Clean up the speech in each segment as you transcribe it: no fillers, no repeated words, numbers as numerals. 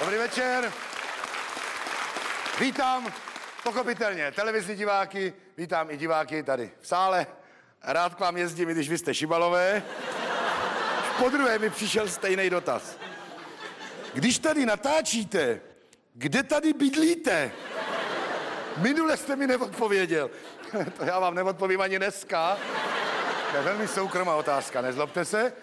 Dobrý večer. Vítám pochopitelně televizní diváky, vítám i diváky tady v sále. Rád k vám jezdím, i když vy jste šibalové. Podruhé mi přišel stejný dotaz. Když tady natáčíte, kde tady bydlíte? Minule jste mi neodpověděl. To já vám neodpovím ani dneska. To je velmi soukromá otázka, nezlobte se.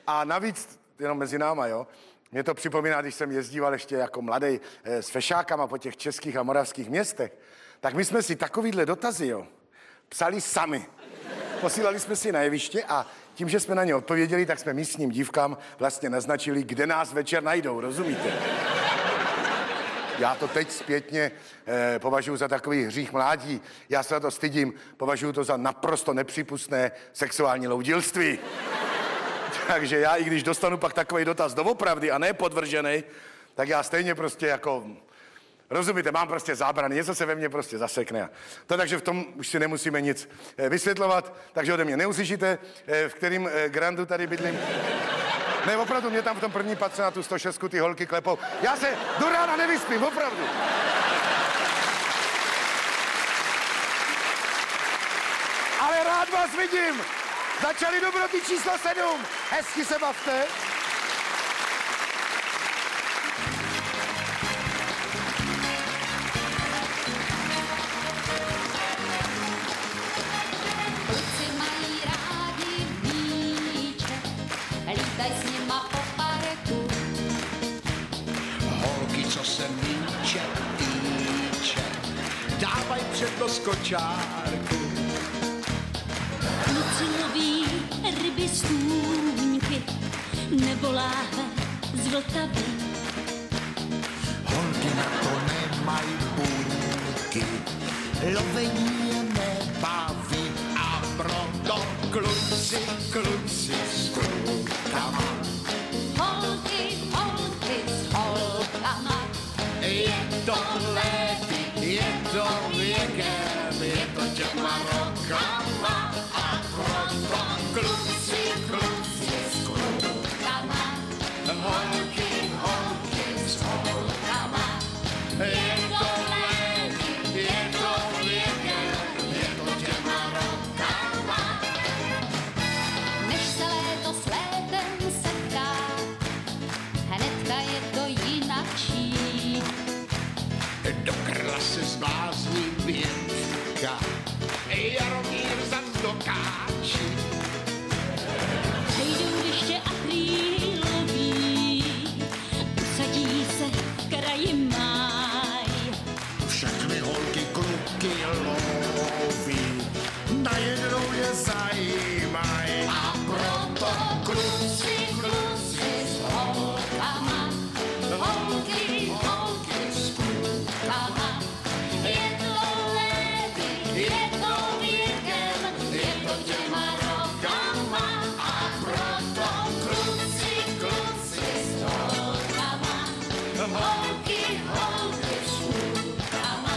A navíc, jenom mezi náma, jo, mě to připomíná, když jsem jezdíval ještě jako mladý s fešákama po těch českých a moravských městech, tak my jsme si takovýhle dotazy, jo, psali sami. Posílali jsme si na jeviště a tím, že jsme na ně odpověděli, tak jsme místním dívkám vlastně naznačili, kde nás večer najdou, rozumíte? Já to teď zpětně považuji za takový hřích mládí. Já se za to stydím, považuji to za naprosto nepřípustné sexuální loudilství. Takže já, i když dostanu pak takový dotaz doopravdy a ne podvržený, tak já stejně prostě jako, rozumíte, mám prostě zábrany, něco se ve mně prostě zasekne. To takže v tom už si nemusíme nic vysvětlovat, takže ode mě neuslyšíte, v kterým grandu tady bydlím. Ne, opravdu, mě tam v tom prvním patře na tu 106 ty holky klepou. Já se do rána nevyspím, opravdu. Ale rád vás vidím. Začali dobroty číslo 7. Hezky se bavte. Kluci mají rádi míče, lítaj s nima po parku. Holky, co se míče týče, dávaj přednost kočárku. Kluci loví ryby stůňky nebo láhve z Vltavy. Holky na to nemají buňky, lovení je nebaví a proto kluci s klukama. Holky s holkama. Je to léty, je to věkem, je to těma rokama a proto kluci s klukama. Holky s holkama. Je to léty, je to věkem, je to těma rokama. Než se léto s létem setká, hnedka je to jinačí. Do krla se zblázní věčka, jaromír zas dokáčí. Přejdou deště a krýloví, usadí se v kraji máj. Všechny holky kluky loví, najednou je zajímaj. A proto kluci s holkama, holky s klukama. Je to léty, je to věkem, je to těma rokama. a proto Kluci s holkama, holky s klukama.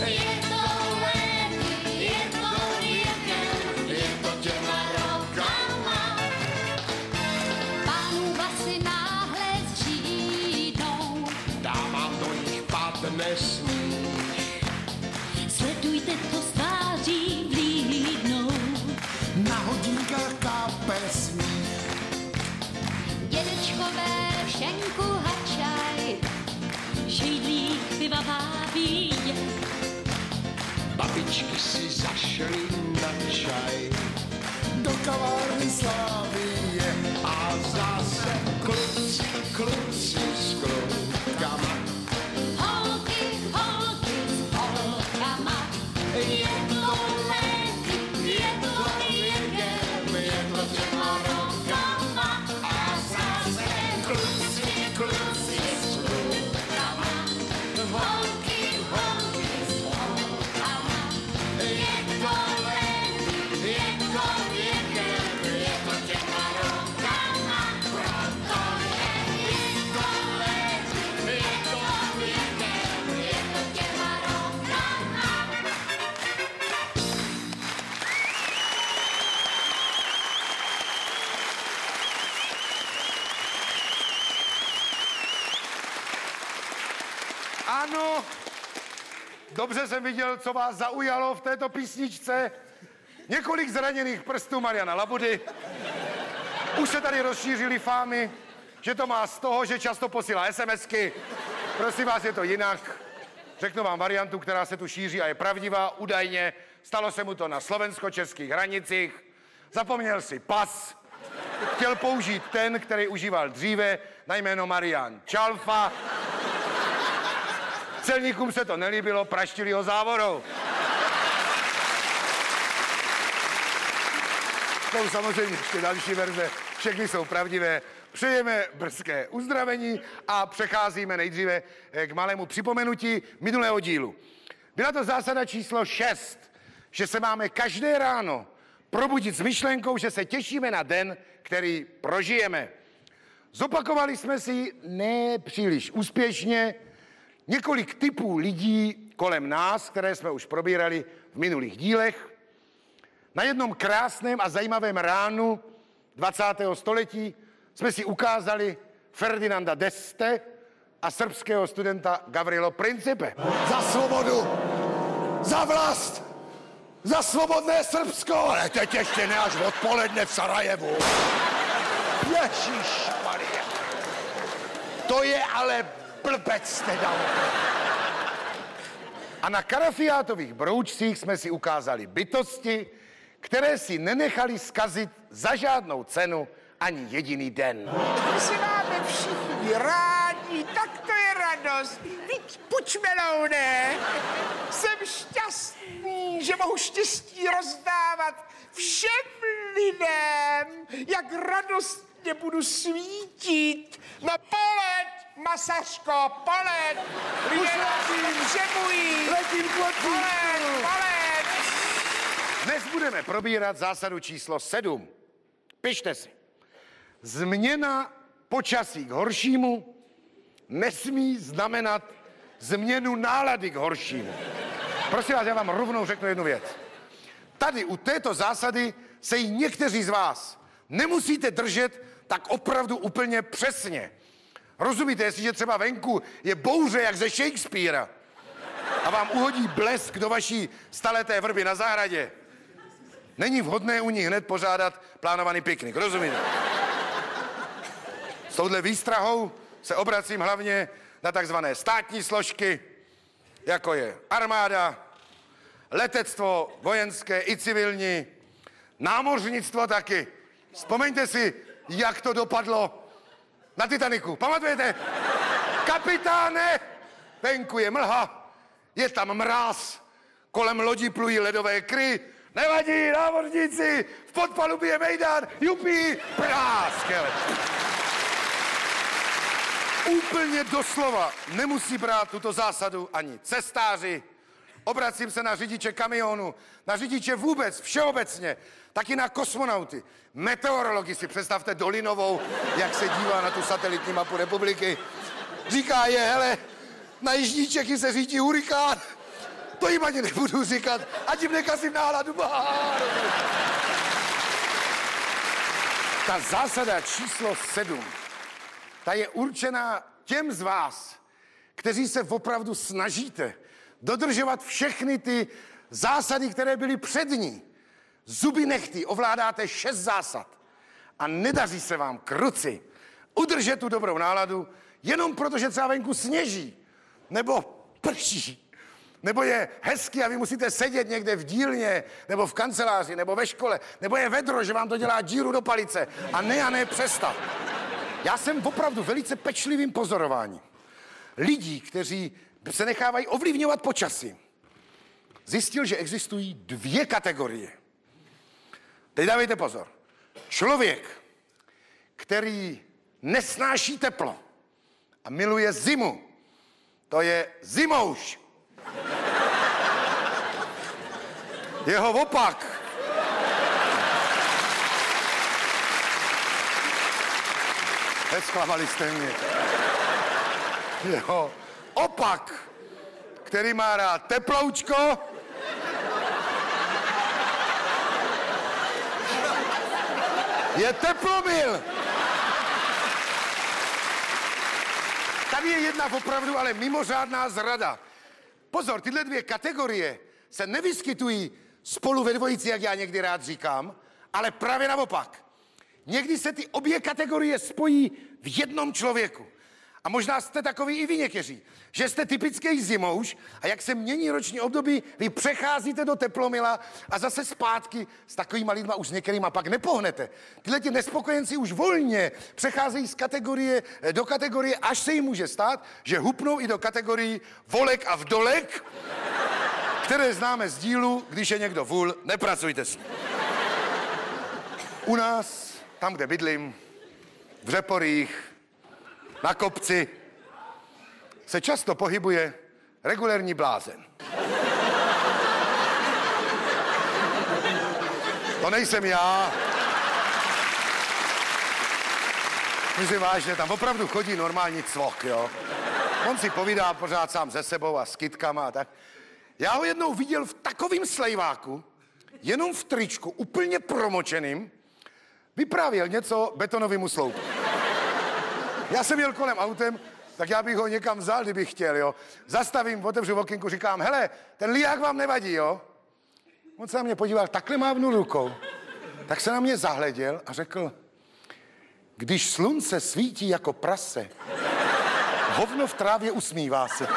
Je to léty, je to věkem, je to těma rokama. Pánů vlasy náhle zřídnou, dávám do nich padne sníh. sledujte to z tváří vlídnou. Na hodinkách kápe sníh. Dědečkové šenku hačaj, žejdlík piva vábí je. Babičky si zašly na čaj do kavárny Slávie a zase kluci s klukama. Holky s holkama. Je to léty, je to věkem, je to těma rokama. A zase Kluci s klukama. Holky s holkama. Je to léty, je to věkem, je to Dobře jsem viděl, co vás zaujalo v této písničce. Několik zraněných prstů Mariana Labudy. Už se tady rozšířily fámy, že to má z toho, že často posílá SMSky. Prosím vás, je to jinak. Řeknu vám variantu, která se tu šíří a je pravdivá, údajně. Stalo se mu to na slovensko-českých hranicích. Zapomněl si pas. Chtěl použít ten, který užíval dříve, na jméno Marian Čalfa. Celníkům se to nelíbilo, praštili ho závorou. Jsou samozřejmě ještě další verze, všechny jsou pravdivé. Přejeme brzké uzdravení a přecházíme nejdříve k malému připomenutí minulého dílu. Byla to zásada číslo 6, že se máme každé ráno probudit s myšlenkou, že se těšíme na den, který prožijeme. Zopakovali jsme si nepříliš úspěšně několik typů lidí kolem nás, které jsme už probírali v minulých dílech. Na jednom krásném a zajímavém ránu 20. století jsme si ukázali Ferdinanda D'Este a srbského studenta Gavrilo Principe. Za svobodu! Za vlast! Za svobodné Srbsko! Ale teď ještě ne až odpoledne v Sarajevu. Ježišmarja. To je ale blbec teda. A na Karafiátových broučcích jsme si ukázali bytosti, které si nenechali zkazit za žádnou cenu ani jediný den. My si máme všichni rádi, tak to je radost. Víc pučmelouné. Jsem šťastný, že mohu štěstí rozdávat všem lidem, jak radostně budu svítit. No polet, Masařko, polet. Lidé žemují. Polet. Dnes budeme probírat zásadu číslo 7. Pište si. Změna počasí k horšímu nesmí znamenat změnu nálady k horšímu. Prosím vás, já vám rovnou řeknu jednu věc. Tady u této zásady se jí někteří z vás nemusíte držet tak opravdu úplně přesně. Rozumíte, jestliže třeba venku je bouře jak ze Shakespearea a vám uhodí blesk do vaší staleté vrby na zahradě, není vhodné u ní hned pořádat plánovaný piknik, rozumíte? S touhle výstrahou se obracím hlavně na takzvané státní složky, jako je armáda, letectvo vojenské i civilní, námořnictvo taky. Vzpomeňte si, jak to dopadlo na Titaniku. Pamatujete? Kapitáne, venku je mlha, je tam mráz, kolem lodi plují ledové kry. Nevadí, námořníci, v podpalubě je mejdán, jupí, práskel. Úplně doslova nemusí brát tuto zásadu ani cestáři. Obracím se na řidiče kamionu, na řidiče vůbec, všeobecně, taky na kosmonauty. Meteorologi si představte Dolinovou, jak se dívá na tu satelitní mapu republiky. Říká je, hele, na jižní Čechy se řítí hurikán. To jim ani nebudu říkat, ať jim nekazím náladu. Ta zásada číslo 7, ta je určená těm z vás, kteří se opravdu snažíte dodržovat všechny ty zásady, které byly před ní. Zuby nechty, ovládáte 6 zásad a nedaří se vám kruci udržet tu dobrou náladu jenom proto, že třeba venku sněží, nebo prší, nebo je hezky a vy musíte sedět někde v dílně, nebo v kanceláři, nebo ve škole, nebo je vedro, že vám to dělá díru do palice a ne přestat. Já jsem opravdu velice pečlivým pozorováním lidí, kteří se nechávají ovlivňovat počasím, zjistil, že existují 2 kategorie. Teď dávejte pozor. Člověk, který nesnáší teplo a miluje zimu, to je zimouš. Jeho opak. Nesklamali jste mě. Jeho opak, který má rád teploučko, je teplomil. Tady je jedna opravdu ale mimořádná zrada. Pozor, tyhle dvě kategorie se nevyskytují spolu ve dvojici, jak já někdy rád říkám, ale právě naopak. Někdy se ty obě kategorie spojí v jednom člověku. A možná jste takový i vy někteří, že jste typický zimouš a jak se mění roční období, vy přecházíte do teplomila a zase zpátky s takovýma lidma už s některýma pak nepohnete. Tyhle ti nespokojenci už volně přecházejí z kategorie do kategorie, až se jim může stát, že hupnou i do kategorií volek a vdolek, které známe z dílu, když je někdo vůl, nepracujte s ním. U nás, tam, kde bydlím, v Řeporích, na kopci, se často pohybuje regulérní blázen. To nejsem já. Myslím vážně, tam opravdu chodí normální cvok, jo. On si povídá pořád sám se sebou a s kytkama a tak. Já ho jednou viděl v takovým slejváku, jenom v tričku, úplně promočeným, vyprávěl něco betonovému sloupu. Já jsem jel kolem autem, tak já bych ho někam vzal, kdybych chtěl, jo. Zastavím, otevřu okénku, říkám, hele, ten liák vám nevadí, jo. On se na mě podíval, takhle mávnul rukou, tak se na mě zahleděl a řekl, když slunce svítí jako prase, hovno v trávě usmívá se.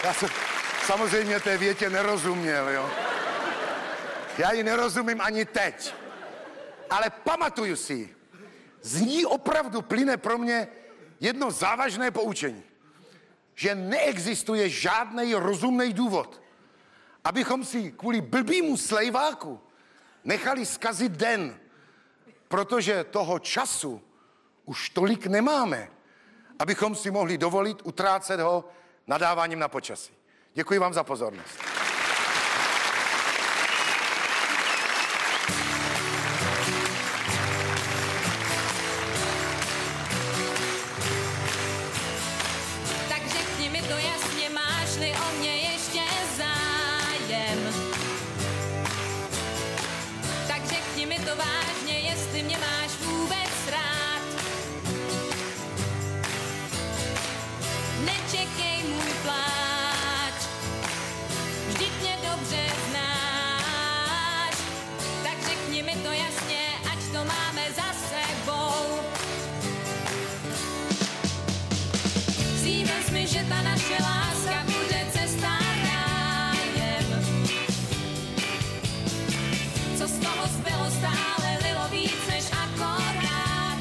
Já jsem samozřejmě té větě nerozuměl, jo. Já ji nerozumím ani teď. Ale pamatuju si ji. Z ní opravdu plyne pro mě jedno závažné poučení. Že neexistuje žádný rozumný důvod, abychom si kvůli blbýmu slejváku nechali zkazit den, protože toho času už tolik nemáme, abychom si mohli dovolit utrácet ho nadáváním na počasí. Děkuji vám za pozornost. Tak řekni mi to jasně, máš-li o mě ještě zájem. Tak řekni mi to vážně, jestli mě máš vůbec rád. Nečekej můj pláč, vždyť mě dobře znáš. Tak řekni mi to jasně, ať to máme za sebou. Slíbil mi, že ta naše láska bude cesta rájem. Co z toho zbylo, stále lilo víc než akorát.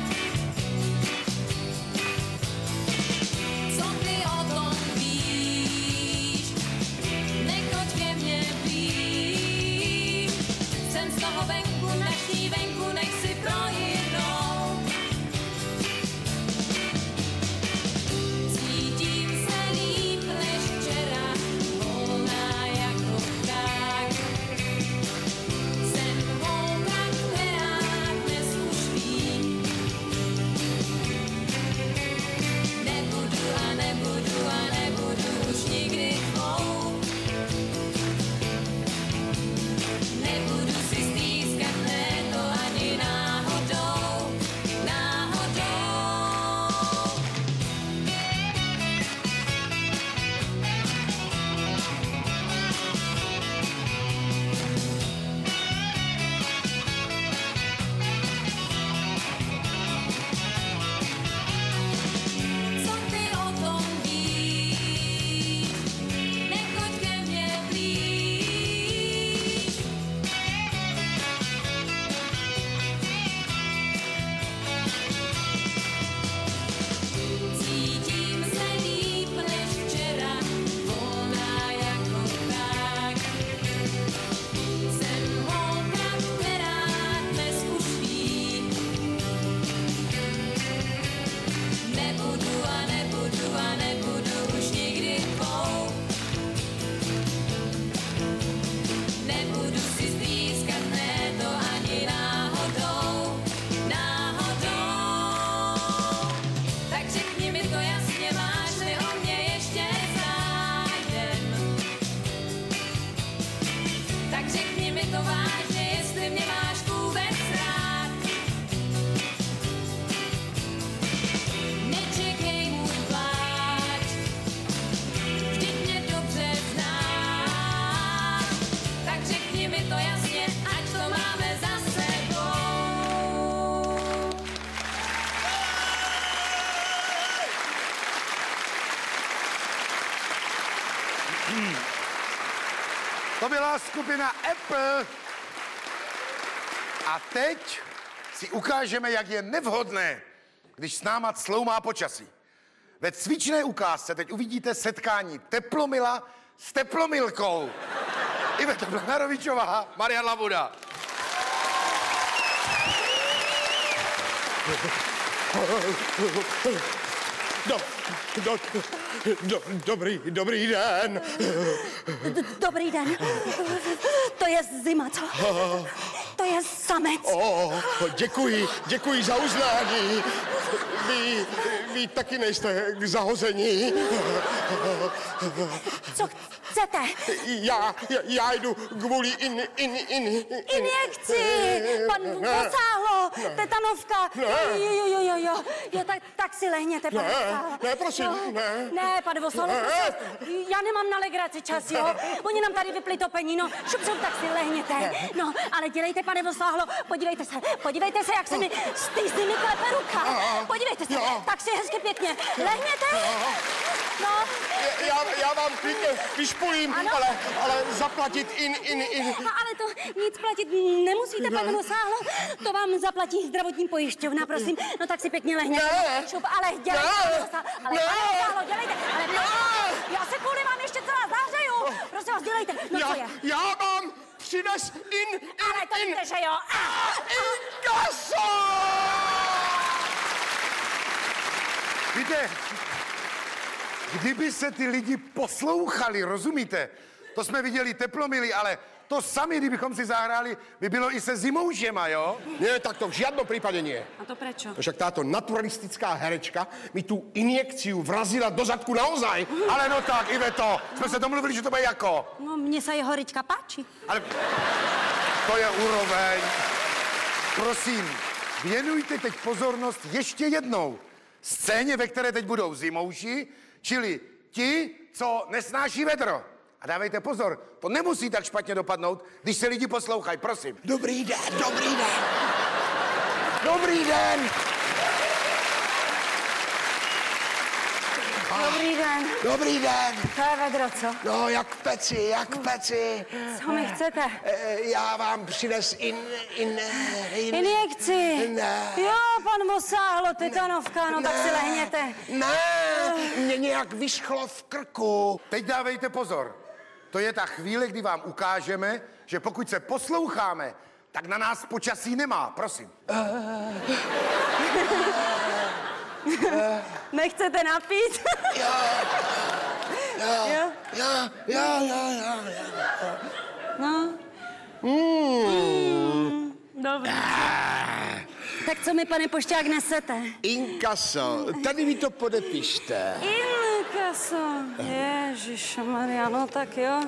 Co ty o tom víš? Nechoď ke mně blíž. Jsem z toho venku, naší venku, nech si projinou. Cítím se líp, To byla skupina Apple. A teď si ukážeme, jak je nevhodné, když s náma cloumá počasí. Ve cvičné ukázce teď uvidíte setkání Teplomila s Teplomilkou. Iveta Blanarovičová, Marian Labuda. Dobrý den. Dobrý den. To je zima, co? To je samec. Děkuji za uznání. Vy taky nejste k zahození. Co chcete? Já jdu kvůli Injekci. Pan Vosáhlo, tetanovka. Jo, tak si lehněte, pane Vosáhlo. Ne, prosím, ne. Ne, pane Vosáhlo, prosím. Já nemám na legraci čas, jo. Oni nám tady vypli topení, no. Šup, tak si lehněte. No, ale dělejte, pane Vosáhlo, podívejte se, jak se mi stýsí mi klepe ruka. Podívejte se, tak si hezky pěkně lehněte. No. Já vám klidně vyšpulím, ale zaplatit Ale to nic platit nemusíte, pane Vosáhlo. To vám zaplatí zdravotní pojišťovna, prosím. No tak si pěkně lehněte. Šup, ale dělejte, pane Vosáhlo, dělejte. Já se kvůli vám ještě celá zahřeju. Prosím vás, dělejte. No co je? Já mám přines Ale to víte, že jo. Inkaso! Víte, kdyby se ty lidi poslouchali, rozumíte? To jsme viděli Teplomily, ale to sami, kdybychom si zahráli, by bylo i se Zimoušema, jo? Ne, tak to v žádném případě nie. A to prečo? Však táto naturalistická herečka mi tu injekciu vrazila do zadku naozaj. Ale no tak, Iveto, jsme se domluvili, že to bude jako. No, mně se jeho rička páči. Ale to je úroveň. Prosím, věnujte teď pozornost ještě jednou scéně, ve které teď budou Zimouši, čili ti, co nesnáší vedro. A dávejte pozor, to nemusí tak špatně dopadnout, když se lidi poslouchají, prosím. Dobrý den. Dobrý den. Dobrý den. To je vedro, co? No, jak peci. Co mi chcete? Já vám přines Injekci. Ne. Jo, pan Vosáhlo, tetanovka, no tak si lehněte. Ne, mě nějak vyschlo v krku. Teď dávejte pozor. To je ta chvíle, kdy vám ukážeme, že pokud se posloucháme, tak na nás počasí nemá, prosím. Nechcete napít? Jo. No. Dobrý. Tak co mi, pane Pošťák, nesete? Inkaso, tady mi to podepište. Inkaso. Ježišmarja, no tak jo.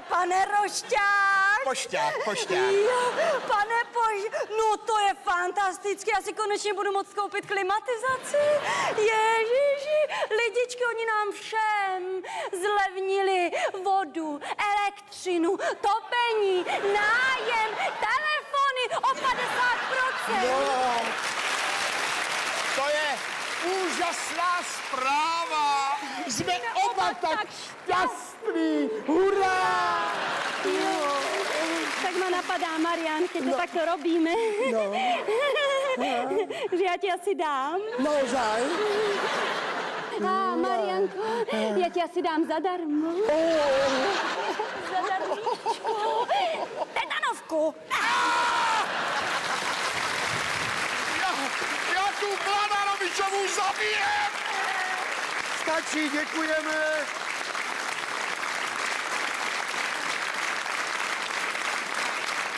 Pane Rošťák. Pošťák. Jo, pane no to je fantastické, já si konečně budu moct koupit klimatizaci. Ježiši, lidičky, oni nám všem zlevnili vodu, elektřinu, topení, nájem, telefony o 50%. No, to je úžasná zpráva. Jsme oba tak šťastní. Hurá! Jo, tak ma napadá, Marian, keď to takto robíme. No. Že já ti asi dám. Naozaj? Marianko, já ti asi dám zadarmo. Zadarmičko. Tetanovku. Já tu Blanarovičovu zabijem! Stačí, děkujeme.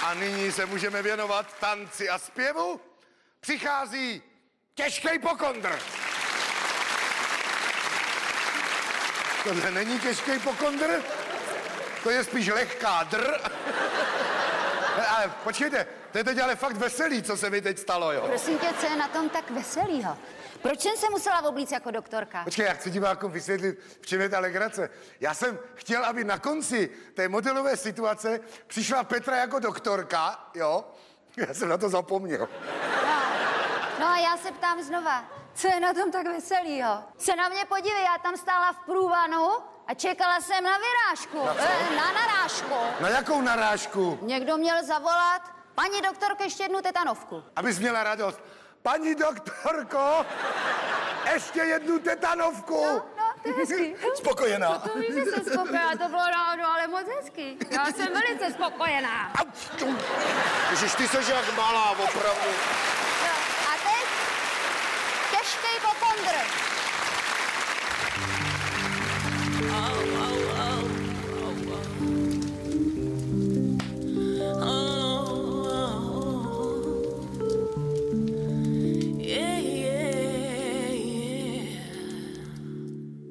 A nyní se můžeme věnovat tanci a zpěvu. Přichází těžký pokondr. Tohle není těžký pokondr, to je spíš lehká Ale počkejte, to je teď ale fakt veselý, co se mi teď stalo, jo. Prosím tě, co je na tom tak veselýho? Proč jsem se musela oblíct jako doktorka? Počkej, já chci divákům vysvětlit, v čem je ta legrace. Já jsem chtěl, aby na konci té modelové situace přišla Petra jako doktorka, jo. Já jsem na to zapomněl. No a já se ptám znova, Co je na tom tak veselýho? Se na mě podívej, já tam stála v průvanu a čekala jsem na vyrážku. Na narážku. Na jakou narážku? Někdo měl zavolat, paní doktorko, ještě jednu tetanovku. Abys měla radost. Paní doktorko, ještě jednu tetanovku. No, to je hezký. Spokojená. To víš, že jsem spokojená, to bylo náhodou, ale moc hezký. Já jsem velice spokojená. Ježiš, ty seš jak malá, opravdu. Jo, a teď těžkej popondr.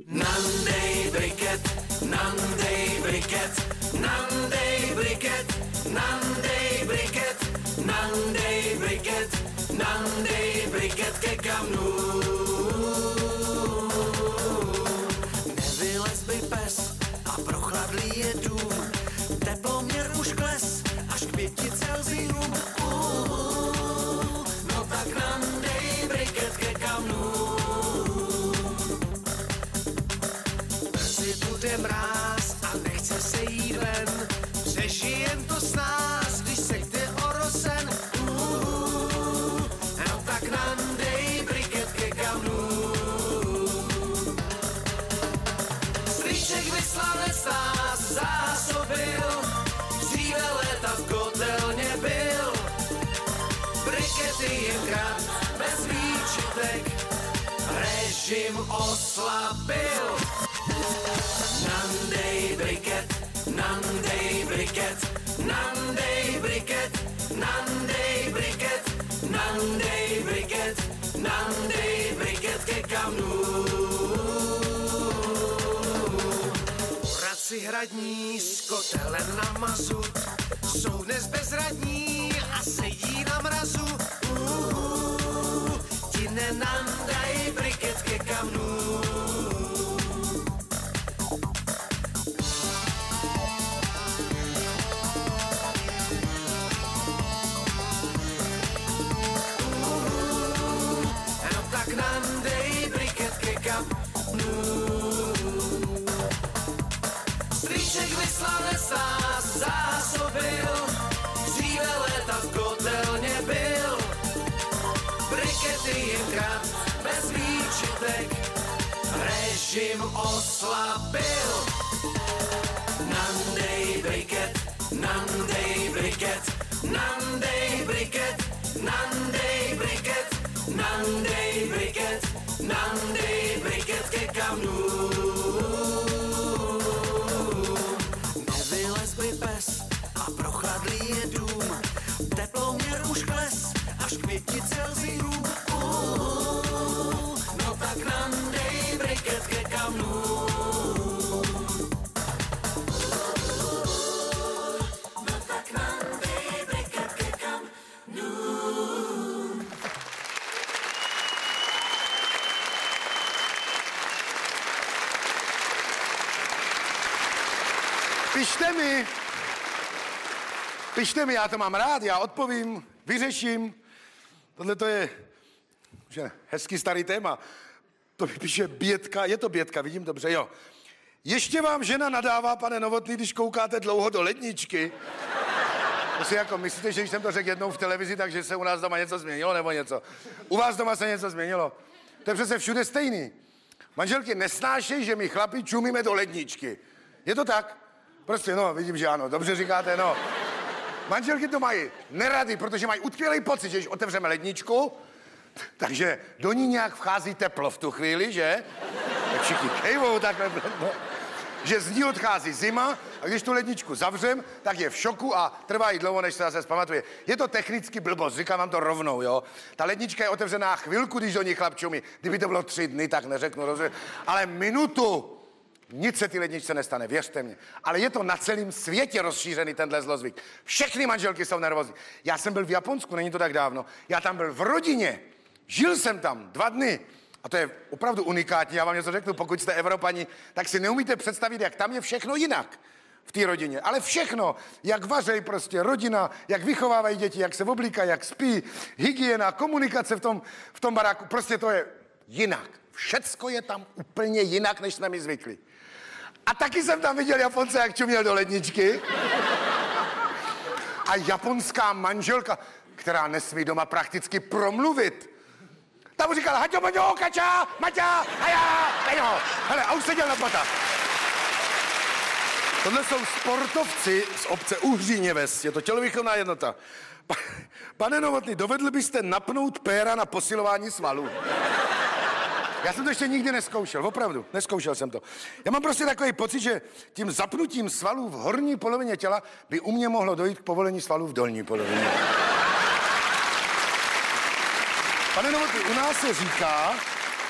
Nandej briket, nandej briket, nandej briket, nandej briket, nandej briket, nandej briket ke kamnu. Nevylez by pes a prochladlý je dům, teploměr už kles až k 5 Celsium. No tak nandej briket ke kamnu. Bude mráz a nechce se jít ven, přežijem to s nás, když se jde o rosen. No tak nandej briket ke kamnu. Strýček vyslanec nás zásobil, dříve léta v kotelně byl. Brikety jim krát bez výčitek, režim oslabil. Nandej briket, nandej briket, nandej briket, nandej briket, nandej briket, nandej briket ke kamnu. Poradci hradní s kotelem na mazut jsou dnes bezradní a sedí na mrazu. Ti nenandaj briket ke kamnu. Nandej briket ke kamnu. Strýček vyslanec nás zásobil, dříve léta v kotelně byl. Brikety jim krát bez výčitek, režim oslabil. Nandej briket, nandej briket, nandej briket, nandej briket, nandej briket, nandej briket ke kamnu. Nevylez by pes a prochladlý je dům, teploměr už kles až k 5 Celsium. No tak nandej briket ke kamnu. No tak nandej briket ke kamnu. Pište mi, já to mám rád, já odpovím, vyřeším. Tohle to je hezký starý téma. To mi píše Bětka, je to Bětka, vidím dobře, jo. Ještě vám žena nadává, pane Novotný, když koukáte dlouho do ledničky. To si jako myslíte, že když jsem to řekl jednou v televizi, takže se u nás doma něco změnilo nebo něco? U vás doma se něco změnilo? To je přece všude stejný. Manželky nesnášejí, že my chlapi čumíme do ledničky. Je to tak? Prostě, no, vidím, že ano, dobře říkáte, no. Manželky to mají nerady, protože mají utkvělý pocit, že když otevřeme ledničku, takže do ní nějak vchází teplo v tu chvíli, že? Tak všichni kejvou takhle, no. Že z ní odchází zima a když tu ledničku zavřem, tak je v šoku a trvá jí dlouho, než se zase zpamatuje. Je to technicky blbost, říkám vám to rovnou, jo. Ta lednička je otevřená chvilku, když do ní chlap čumí. Kdyby to bylo 3 dny, tak neřeknu, rozumím. Ale minutu. Nic se ty ledničce nestane, věřte mě. Ale je to na celém světě rozšířený tenhle zlozvyk. Všechny manželky jsou nervózní. Já jsem byl v Japonsku, není to tak dávno. Já tam byl v rodině. Žil jsem tam 2 dny. A to je opravdu unikátní. Já vám něco řeknu, pokud jste Evropani, tak si neumíte představit, jak tam je všechno jinak v té rodině. Ale všechno, jak vařej prostě, rodina, jak vychovávají děti, jak se oblíkají, jak spí, hygiena, komunikace v tom baráku. Prostě to je jinak. Všecko je tam úplně jinak, než jsme mi zvykli. A taky jsem tam viděl Japonce, jak čuměl do ledničky. A japonská manželka, která nesmí doma prakticky promluvit. Ta mu říkala, haťo, maňo, kača, maťa, haja, kaňo. Hele, a už seděl na patách. Tohle jsou sportovci z obce Uhříněves, je to tělovýchovná jednota. Pane Novotný, dovedl byste napnout péra na posilování svalů? Já jsem to ještě nikdy neskoušel, opravdu, neskoušel jsem to. Já mám prostě takový pocit, že tím zapnutím svalů v horní polovině těla by u mě mohlo dojít k povolení svalů v dolní polovině. Pane Novotný, u nás se říká,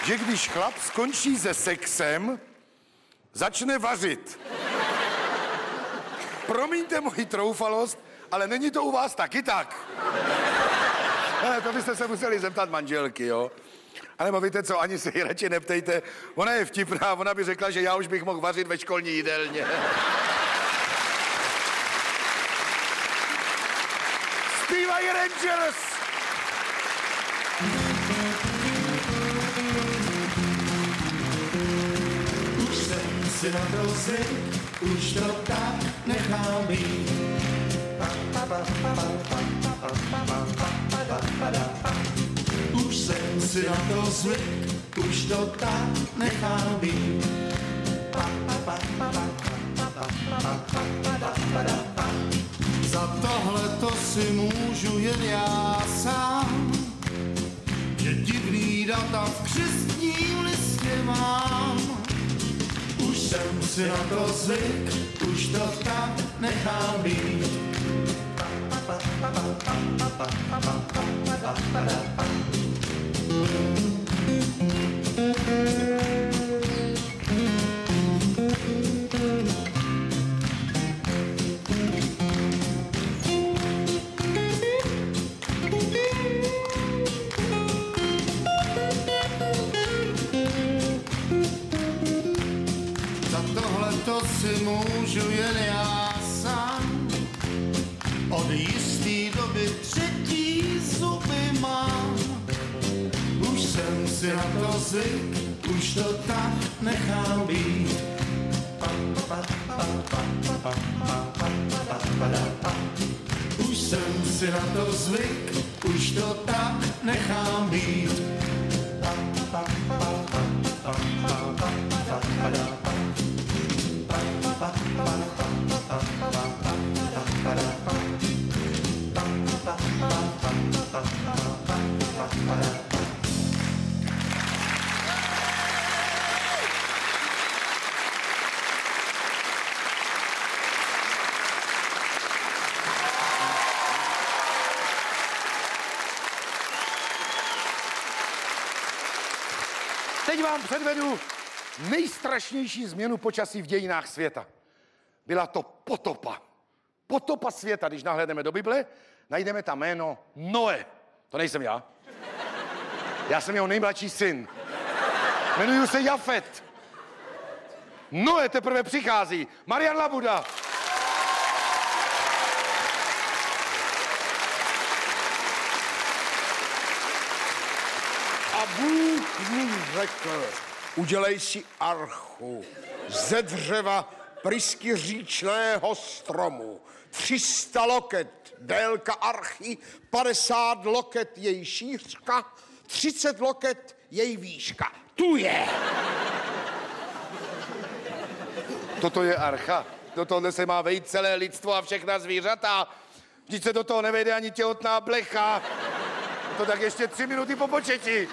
že když chlap skončí se sexem, začne vařit. Promiňte moji troufalost, ale není to u vás taky tak. Hele, to byste se museli zeptat manželky, jo? Ale víte co, ani se ji radši neptejte. Ona je vtipná, ona by řekla, že já už bych mohl vařit ve školní jídelně. Zpívají Rangers! Už jsem si na to zvyk, už to tak nechám být. Už jsem si na to zvyk, už to tak nechám být. Za tohle to si můžu jen já sám, že divný data v křestním listě mám. Už jsem si na to zvyk, už to tak nechám být. Za tohle to si můžu jen já sám. Od jistý doby třetí zuby mám. Už jsem si na to zvyk, už to tak nechám být. Už jsem si na to zvyk, už to tak nechám být. Teď vám předvedu nejstrašnější změnu počasí v dějinách světa. Byla to potopa. Potopa světa, když nahlédneme do Bible, najdeme tam jméno Noe. To nejsem já. Já jsem jeho nejmladší syn. Jmenuji se Jafet. Noe teprve přichází. Marian Labuda. A Bůh mu řekl, udělej si archu ze dřeva pryskyříčného stromu. 300 loket délka archy, 50 loket její šířka, 30 loket její výška. Tu je. Toto je archa. Do tohohle se má vejít celé lidstvo a všechna zvířata. Vždyť se do toho nevejde ani těhotná blecha. To tak ještě 3 minuty po početí.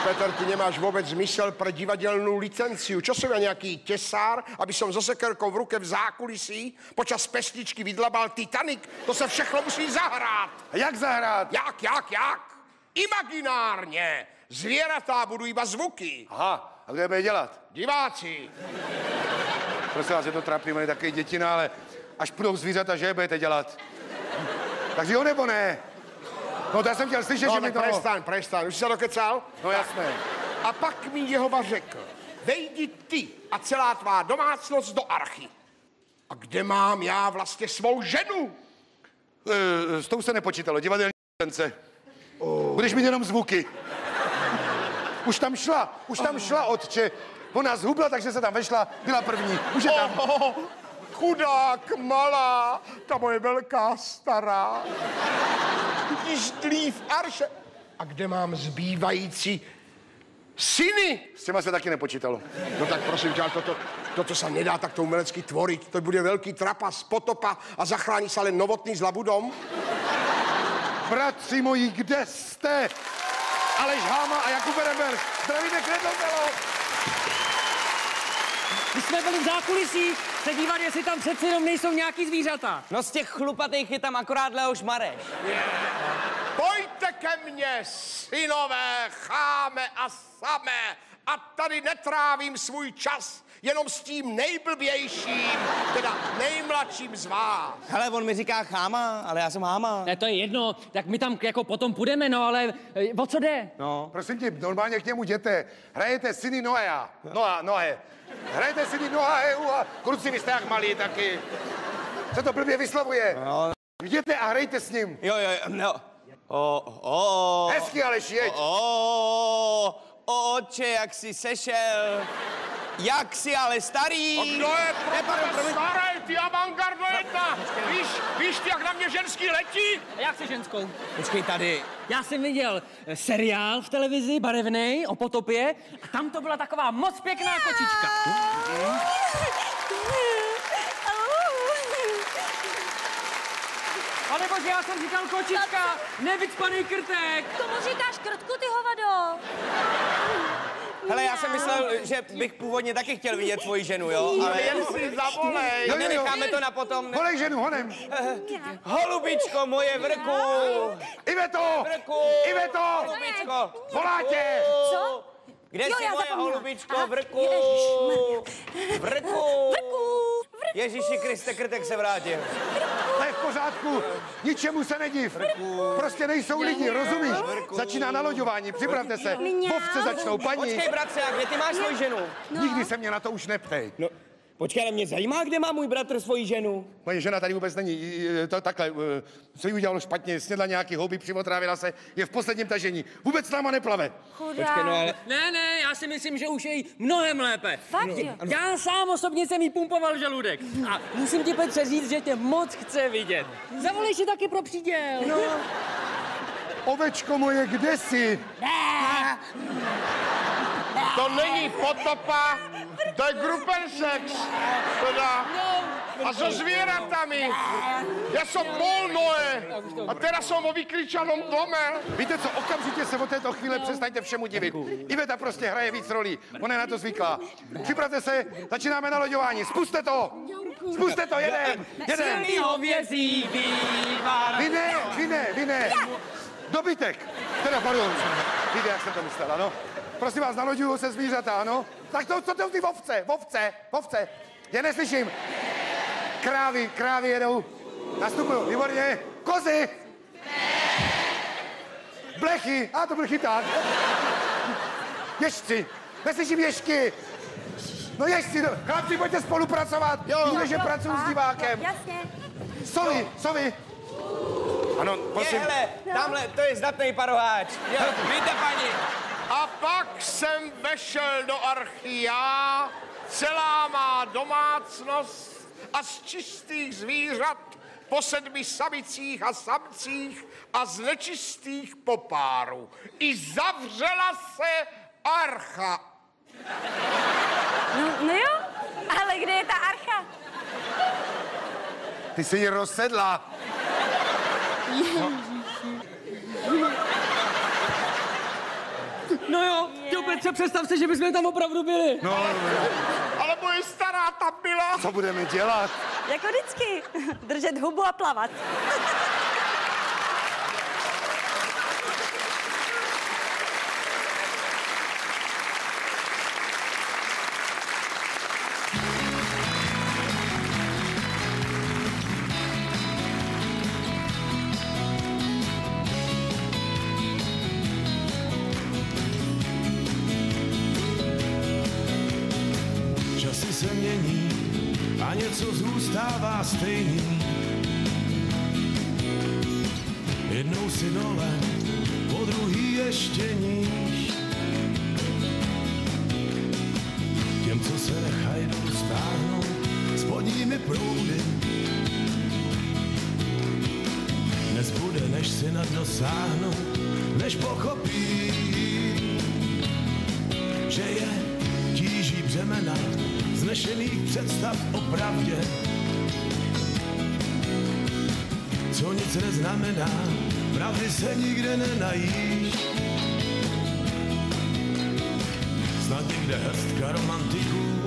Petr, ty nemáš vůbec zmysel pro divadelnou licenciu. Čo som ja nějaký tesár, aby som so sekerkou v ruke v zákulisí počas pesničky vydlabal Titanic? To se všechno musí zahrát. A jak zahrát? Jak? Imaginárně. Zvěratá budou iba zvuky. Aha, a kdo je bude dělat? Diváci. Prosím vás, je to trapný, on je takový dětina, ale až půjdou zvířata, že je budete dělat? Takže jo nebo ne? No to já jsem chtěl slyšet, že mi to... Prestaň, už jsi se dokecal? No jasné. A pak mi Jehova řekl, vejdi ty a celá tvá domácnost do archy. A kde mám já vlastně svou ženu? S tou se nepočítalo, divadelní licence. Budeš mít jenom zvuky. Už tam šla, otče. Ona zhubla, takže se tam vešla, byla první. Už je tam. Chudák, malá, ta moje velká stará. Již dlí v arše. A kde mám zbývající syny? S těma se taky nepočítalo. No tak prosím tě, ale toto se nedá takto umělecky tvorit. To bude velký trapas, potopa a zachrání se ale Novotný s Labudom. Bratři moji, kde jste? Aleš Háma a Jakub Berenberg. Zdravíte Kredlbelo. My jsme byli v zákulisí se dívat, jestli tam přeci jenom nejsou nějaký zvířata. No z těch chlupatých je tam akorát Leoš Mareš. Pojďte ke mně, synové, cháme a samé. A tady netrávím svůj čas jenom s tím nejblbějším, teda nejmladším z vás. Hele, on mi říká cháma, ale já jsem háma. Ne, to je jedno, tak my tam jako potom půjdeme, no ale o co jde? No. Prosím tě, normálně k němu jděte. Hrajete syny Noé. Hrajete syny Noé a kluci, vy jste jak malí taky. Se to blbě vyslovuje. No. Jděte a hrajte s ním. Jo, no. Hezky, Aleš, jeď. Otče, jak jsi sešel. Jak jsi ale starý. A kdo je pro starý, ty avantgardo jedna? Víš ty, jak na mě ženský letí? A jak jsi ženskou? Počkej tady. Já jsem viděl seriál v televizi, barevnej, o potopě, a tam to byla taková moc pěkná kočička. Ale bože, já jsem říkal kočička, nevycpaný krtek. Tomu říkáš krtku, ty hovado. Hele, já jsem myslel, že bych původně taky chtěl vidět tvoji ženu, jo? Ale Jen si zavolej. jo, necháme to na potom. Volej ženu, honem. Holubičko, moje vrku. Iveto! Vrku. Iveto! Holubičko. Volá tě! Co? Kde Jo, jsi já moje zapomněla. holubičko, Aha, vrku? ježišmarja. Vrku. Vrku. Ježíši Kriste, krtek se vrátil. To je v pořádku, ničemu se nediv. Prostě nejsou lidi, rozumíš? Začíná naloďování, připravte se. Vovce začnou, paní. Počkej, bratře, a kde ty máš svoji ženu? Nikdy se mě na to už neptej. No, počkej, ale mě zajímá, kde má můj bratr svoji ženu. Moje žena tady vůbec není. To takhle, co jí udělalo špatně, snědla nějaký houby, přivotrávila se, je v posledním tažení. Vůbec s náma neplave. Počkej, no ale... Ne, já si myslím, že už je jí mnohem lépe. Fakt, jo? Já sám osobně jsem jí pumpoval žaludek. A musím ti, Petře, říct, že tě moc chce vidět. Zavolej si taky pro příděl. No. Ovečko moje, kde jsi? To není potopa, to je grupensex. Teda. A so zvieratami. Ja som bol Noé. A teraz som vo vykričanom dome. Víte co, okamžitě se od této chvíle přestaňte všemu divit. Iveta prostě hraje víc rolí, ona je na to zvyklá. Připravte se, začínáme naloďování, spuste to! Spuste to, jedem! Silný hovězí vývar. Vy ne! Dobytek! Teda, pardon, víte, jak jsem to myslela, no? Prosím vás, naloďuju se zvířata, ano? Tak to, co to ty vovce? Já neslyším. Krávy jedou. Nastupuju, výborně. Kozy! Blechy, to byl chyták. Ježci, neslyším ježky. No ježci, chlapci, pojďte spolupracovat. Víte, že pracuju s divákem. Jasně. Sovy. Ano, prosím. Hele, tamhle, to je zdatný paroháč. Jo, víte, paní. A pak jsem vešel do archy já, celá má domácnost a z čistých zvířat po 7 samicích a samcích a z nečistých po páru. I zavřela se archa. No jo, ale kde je ta archa? Ty jsi ji rozsedla. No jo, ty Petře, představ se, že bychom tam opravdu byli. No. Ale moje stará tam byla. Co budeme dělat? Jako vždycky. Držet hubu a plavat. Časy se mění a něco zůstává stejný. Jednou si dole, po druhý ještě níž. nedosáhnou, než pochopí, že je tíží břemena vznešených představ o pravdě, co nic neznamená, pravdy se nikde nenajíš. Snad někde hrstka romantiků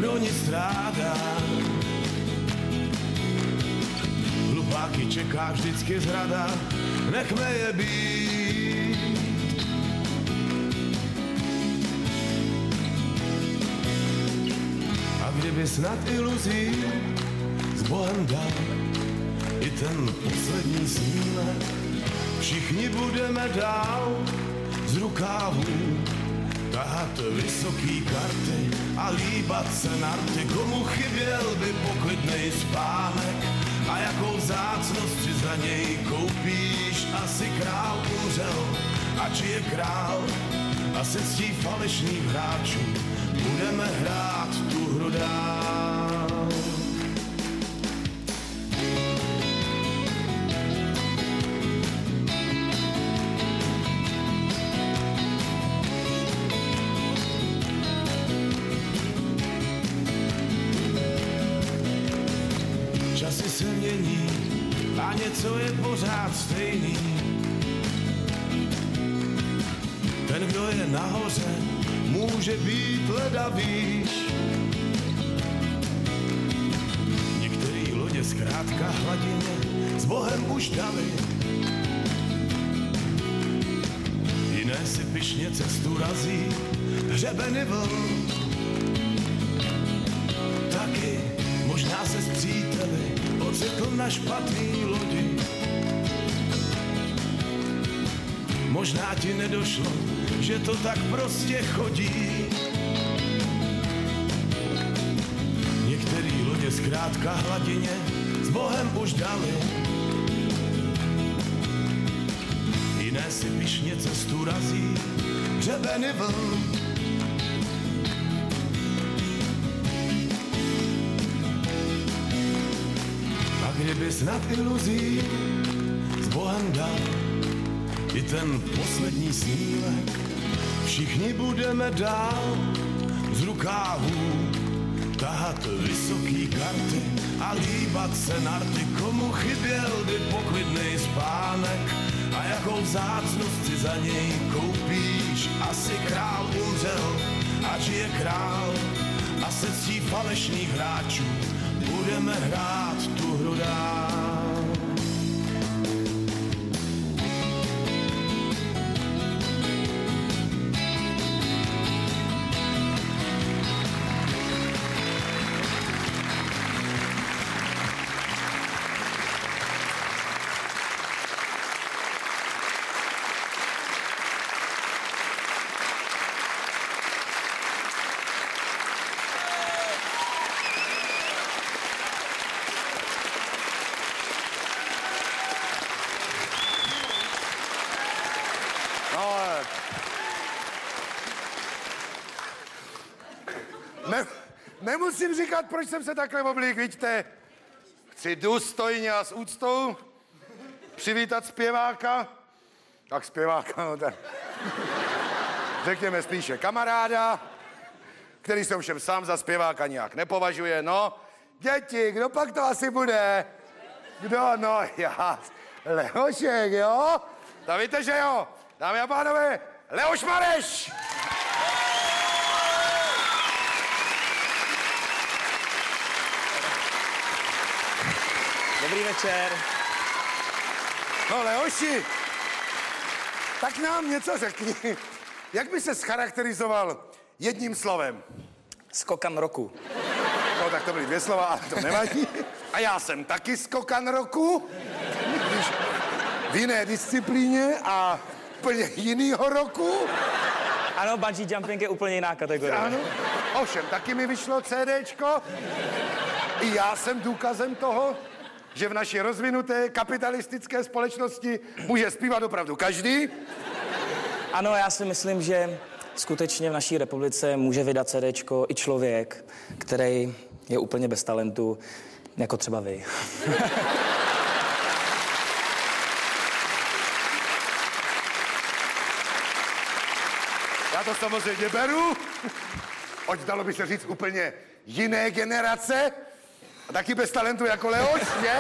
pro nic strádá. Hlupáky čeká vždycky zrada, nechme je být. A kdyby snad iluzí s Bohem dal i ten poslední snílek, všichni budeme dál z rukávů tahat vysoký karty a líbat se na rty. Komu chyběl by poklidnej spánek a jakou vzácnost si za něj koupíš? Asi král umřel, ač je král a se ctí falešných hráčů budeme hrát tu hru dál. Časy se mění a něco je pořád stejný. Ten, kdo je nahoře, může být leda výš. Některý lodě zkrátka hladině s Bohem už dali. Jiné si pyšně cestu razí hřebeny vln. Taky možná se s příteli ocitl na špatný lodi. Možná ti nedošlo, že to tak prostě chodí. Některý lodě zkrátka hladině s Bohem už dali. Jiné si pyšně cestu razí hřebeny vln. A kdyby snad iluzí s Bohem dal i ten poslední snílek, všichni budeme dál z rukávů tahat vysoký karty a líbat se na rty. Komu chyběl by poklidnej spánek a jakou vzácnost si za něj koupíš? Asi král umřel, ač je král a se ctí falešných hráčů budeme hrát tu hru dál. Nemusím říkat, proč jsem se takhle oblík, vidíte. Chci důstojně a s úctou přivítat zpěváka. Tak zpěváka, no tak. Řekněme spíše kamaráda, který se ovšem sám za zpěváka nějak nepovažuje. No, děti, kdo pak to asi bude? Kdo? No, já. Leošek, jo? Tak víte, že jo? Dámy a pánové, Leoš Mareš! Dobrý večer. No, Leoši, tak nám něco řekni. Jak by se scharakterizoval jedním slovem? Skokan roku. No, tak to byly 2 slova, ale to nevadí. A já jsem taky skokan roku, když v jiné disciplíně a úplně jinýho roku. Ano, bungee jumping je úplně jiná kategorie. Ano, ovšem, taky mi vyšlo CDčko. I já jsem důkazem toho, že v naší rozvinuté kapitalistické společnosti může zpívat opravdu každý. Ano, já si myslím, že skutečně v naší republice může vydat CDčko i člověk, který je úplně bez talentu, jako třeba vy. to samozřejmě beru. Ať dalo by se říct úplně jiné generace. A taky bez talentu jako Leoš, že?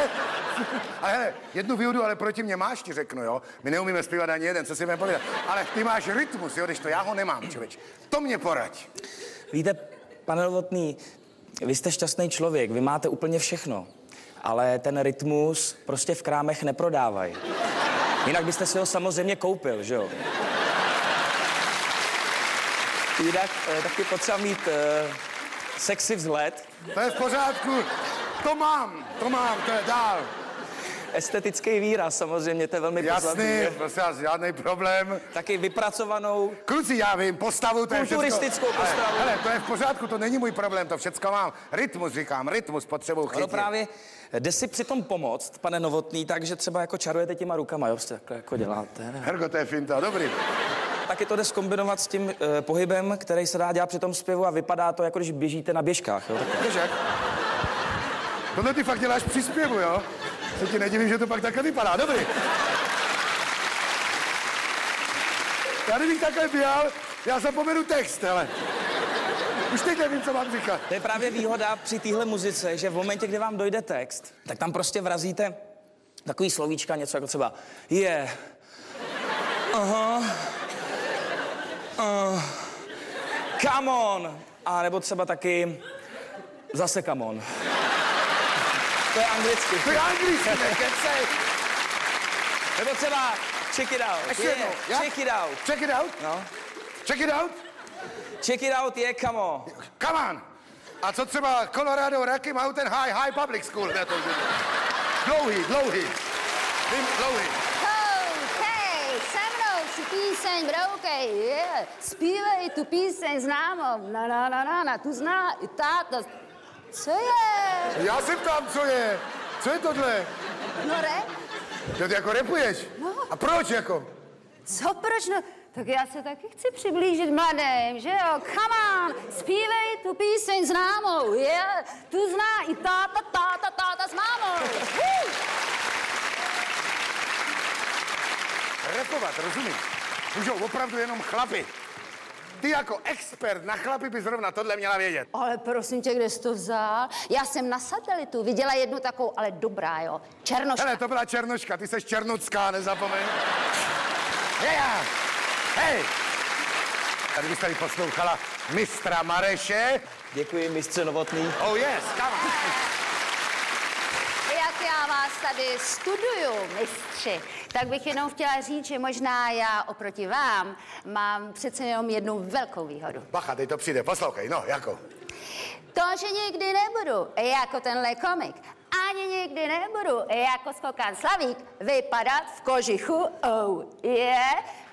Ale hele, jednu výhodu, ale proti mě máš, ti řeknu, jo? My neumíme zpívat ani jeden, co si budeme povídat. Ale ty máš rytmus, jo, když to já ho nemám, člověč. To mě poraď. Víte, pane Novotný, vy jste šťastný člověk, vy máte úplně všechno. Ale ten rytmus prostě v krámech neprodávají. Jinak byste si ho samozřejmě koupil, že jo? Jinak taky potřeba mít sexy vzhled. To je v pořádku. To mám, to je dál. Estetický výraz, samozřejmě, to je velmi jasný, prostě žádný problém. Taky vypracovanou... Kluci, já vím, postavu, to je všecko. Kulturistickou postavu. Hele, to je v pořádku, to není můj problém, to všecko mám. Rytmus, říkám, rytmus potřebuji chytit. No právě, jde si přitom pomoct, pane Novotný, takže třeba jako čarujete těma rukama, jo, takhle jako děláte. Ne? Hergo, to je finta, dobrý. Taky to jde zkombinovat s tím pohybem, který se dá dělat při tom zpěvu a vypadá to, jako když běžíte na běžkách, jo. Takhle. Tohle ty fakt děláš při zpěvu, jo? Se ti nedivím, že to pak takhle vypadá. Dobrý. Já kdybych takhle běhal, já zapomenu text, hele. Už teď nevím, co mám říkat. To je právě výhoda při téhle muzice, že v momentě, kdy vám dojde text, tak tam prostě vrazíte takový slovíčka, něco jako třeba aha, come on, a nebo třeba taky zase come on. To je anglicky. To je anglicky, nekecej. Nebo třeba check it out. Yeah, check it out. Check it out? No. Check it out? Check it out, yeah, come on. Come on. A co třeba Colorado Rocky Mountain High Public School? Ne, to dlouhý. Vím, dlouhý. Hej, se mnou si píseň broukej, yeah. Zpívej tu píseň známou, na, tu zná i táta. Co je? Já se ptám, co je. Co je tohle? No rap. Jo, ty jako rapuješ? No. A proč jako? Co proč? No, tak já se taky chci přiblížit mladým, že jo? Come on, zpívej tu píseň známou, yeah. Tu zná i táta s mámou. Rapovat, rozumíš? Můžou opravdu jenom chlapi. Ty jako expert na chlapy by zrovna tohle měla vědět. Ale prosím tě, kde jsi to vzal? Já jsem na Satelitu viděla jednu takovou, ale dobrá, jo. Černoška. Hele, to byla Černoška, ty seš Černocká, nezapomeň. Hej! Tady bys tady poslouchala mistra Mareše. Děkuji, mistře Novotný. Oh yes, come on. Jak já vás tady studuju, mistři, tak bych jenom chtěla říct, že možná já oproti vám mám přece jenom jednu velkou výhodu. Bacha, teď to přijde, poslouchej, no, jako. To, že nikdy nebudu jako tenhle komik, ani nikdy nebudu jako skokan Slavík vypadat v kožichu,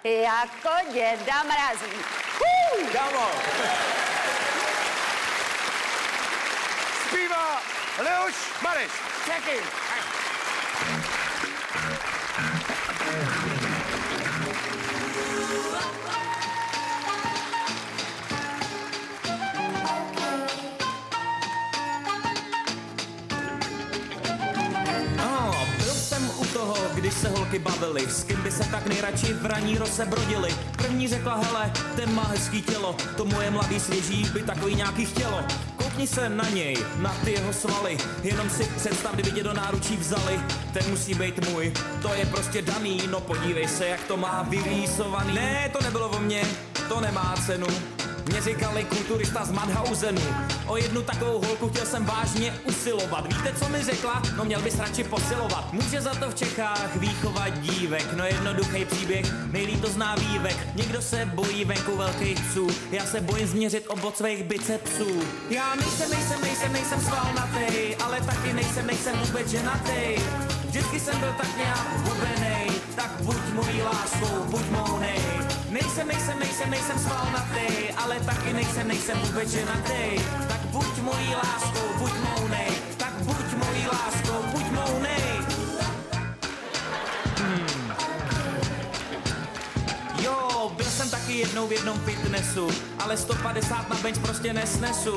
jako děda Mrazík. Kámo! Zpívá Leoš Mareš. Check in. Byl jsem u toho, když se holky bavily, s kým by se tak nejradši v raní roce brodili. První řekla, hele, ten má hezký tělo, to moje mladý svěží by takový nějaký chtělo. Koukni se na něj, na ty jeho svaly, jenom si představ, kdyby tě do náručí vzali. Ten musí být můj, to je prostě daný, no podívej se, jak to má vyrýsovaný. Ne, to nebylo o mně, to nemá cenu. Mě říkali kulturista z Mannhausenu. O jednu takovou holku chtěl jsem vážně usilovat. Víte, co mi řekla? No měl bys radši posilovat. Může za to v Čechách výchova dívek. No jednoduchý příběh, nejlíp to zná Vývek. Někdo se bojí venku velkých psů. Já se bojím změřit obod svých bicepsů. Já nejsem svalnatej, ale taky nejsem vůbec ženatej. Vždycky jsem byl tak nějak hubenej. Tak buď mojí láskou, buď mou nej. Nejsem svalnatej, ale taky nejsem vůbec ženatej. Tak buď mojí láskou, buď mou nej. Tak buď mojí láskou, buď mou nej. Jo, byl jsem taky jednou v jednom fitnessu, ale 150 na bench prostě nesnesu.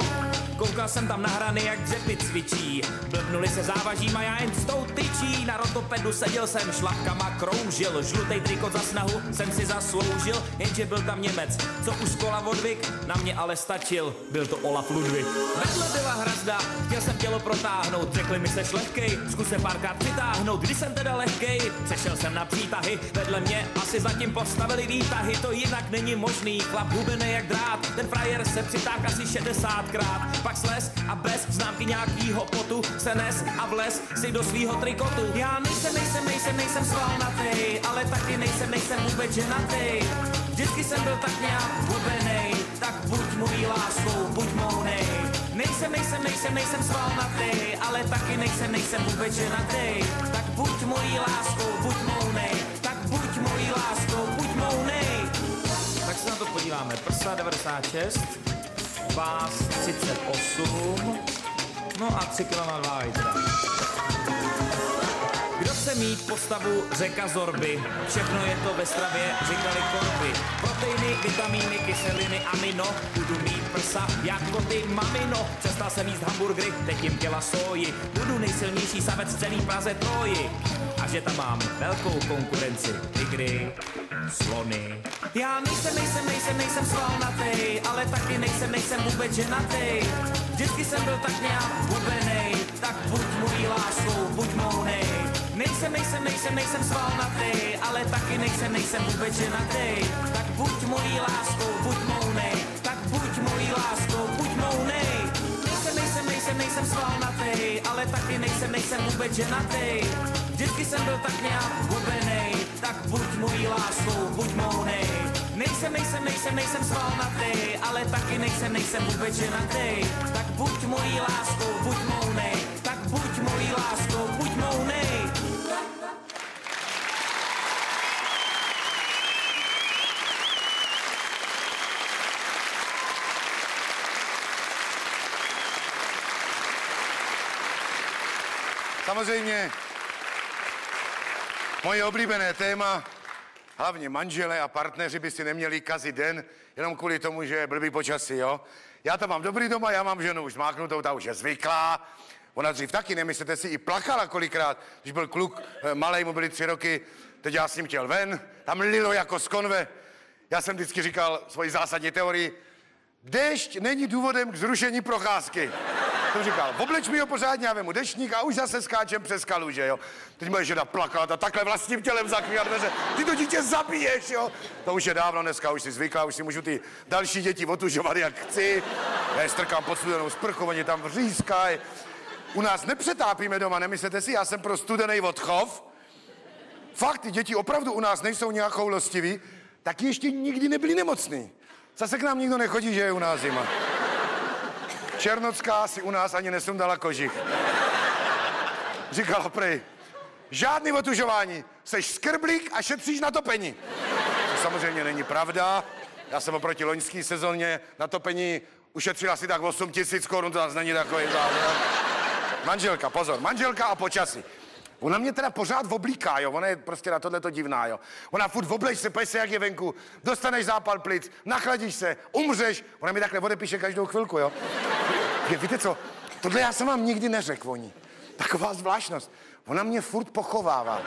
Koukal jsem tam na hrany, jak dřepy cvičí. Blbnuli se závažím a já jen s tou tyčí. Na rotopedu seděl jsem, šlapkama kroužil. Žlutej trikot za snahu jsem si zasloužil. Jenže byl tam Němec, co už z kola odvyk. Na mě ale stačil, byl to Olaf Ludwig. Vedle byla hrazda, chtěl jsem tělo protáhnout. Řekli mi seš lehkej, zkus se párkrát přitáhnout. Když jsem teda lehkej, přešel jsem na přítahy. Vedle mě asi zatím postavili výtahy. To jinak není možný, chlap hubený jak drát. Ten frajer se přitáhl asi 60krát. Pak sles a bez známky nějakýho potu se nes a vles si do svýho trikotu. Já nejsem svalnatej, ale taky nejsem vůbec ženatej. Vždycky jsem byl tak nějak hubenej, tak buď mojí láskou, buď mou nej. Nejsem svalnatej, ale taky nejsem vůbec ženatej. Tak buď mojí láskou, buď mou nej. Tak buď mojí láskou, buď mou nej. Tak se na to podíváme. Prsa 96, vás 38, no a 3 kg na 2 litra. Kdo chce mít postavu řeka Zorby, všechno je to ve stravě, říkali korby. Proteiny, vitamíny, kyseliny, amino, budu mít prsa jako ty mamino. Přestal jsem jíst hamburgery, teď jim těla soji, budu nejsilnější savec v celý Praze Troji. A že tam mám velkou konkurenci, tygry, slony. Já nejsem svalnatej, ale taky nejsem vůbec ženatej. Vždycky jsem byl tak nějak hubenej, tak buď mojí láskou, buď mou nej. Nejsem svalnatej, ale taky nejsem vůbec ženatej. Tak buď mojí láskou, buď mou nej. Tak buď mojí láskou, buď mou nej. Nejsem svalnatej, ale taky nejsem vůbec ženatej. Vždycky jsem byl tak nějak hubenej, tak buď mojí láskou, buď mou nej. Nejsem svalnatej, ale taky nejsem vůbec ženatej. Tak buď mojí láskou, buď mou nej. Tak buď mojí láskou, buď mou nej. Samozřejmě moje oblíbené téma, hlavně manželé a partneři by si neměli kazit den, jenom kvůli tomu, že je blbý počasí, jo? Já tam mám dobrý doma, já mám ženu už zmáknutou, ta už je zvyklá. Ona dřív taky, nemyslete si, i plakala kolikrát, když byl kluk malej, mu byly 3 roky, teď já s ním chtěl ven, tam lilo jako z konve. Já jsem vždycky říkal svoji zásadní teorii, déšť není důvodem k zrušení procházky. To říkal, obleč mi ho pořádně, já vemu dešník a už zase skáčem přes kaluže, jo. Teď moje žena plakala a takhle vlastním tělem zakryla dveře. Ty to dítě zabiješ, jo. To už je dávno dneska, už si zvykla, už si můžu ty další děti otužovat, jak chci. Já je strkám pod studenou sprchu, oni tam vřískají. U nás nepřetápíme doma, nemyslete si, já jsem pro studený odchov. Fakt, ty děti opravdu u nás nejsou nějak choulostiví, taky ještě nikdy nebyli nemocný. Zase k nám nikdo nechodí, že je u nás zima. Černocká si u nás ani nesundala kožich. Říkala prej, žádný otužování, seš skrblík a šetříš na topení. To samozřejmě není pravda. Já jsem oproti loňské sezóně na topení ušetřil asi tak 8 000 korun, to zase není takový zázrak. Manželka, pozor, manželka a počasí. Ona mě teda pořád oblíká, jo, ona je prostě na tohleto divná, jo. Ona furt obleč se, pojď se, jak je venku, dostaneš zápal plic, nachladíš se, umřeš, ona mi takhle odepíše každou chvilku, jo. Víte co, tohle já jsem vám nikdy neřekl o ní. Taková zvláštnost. Ona mě furt pochovává.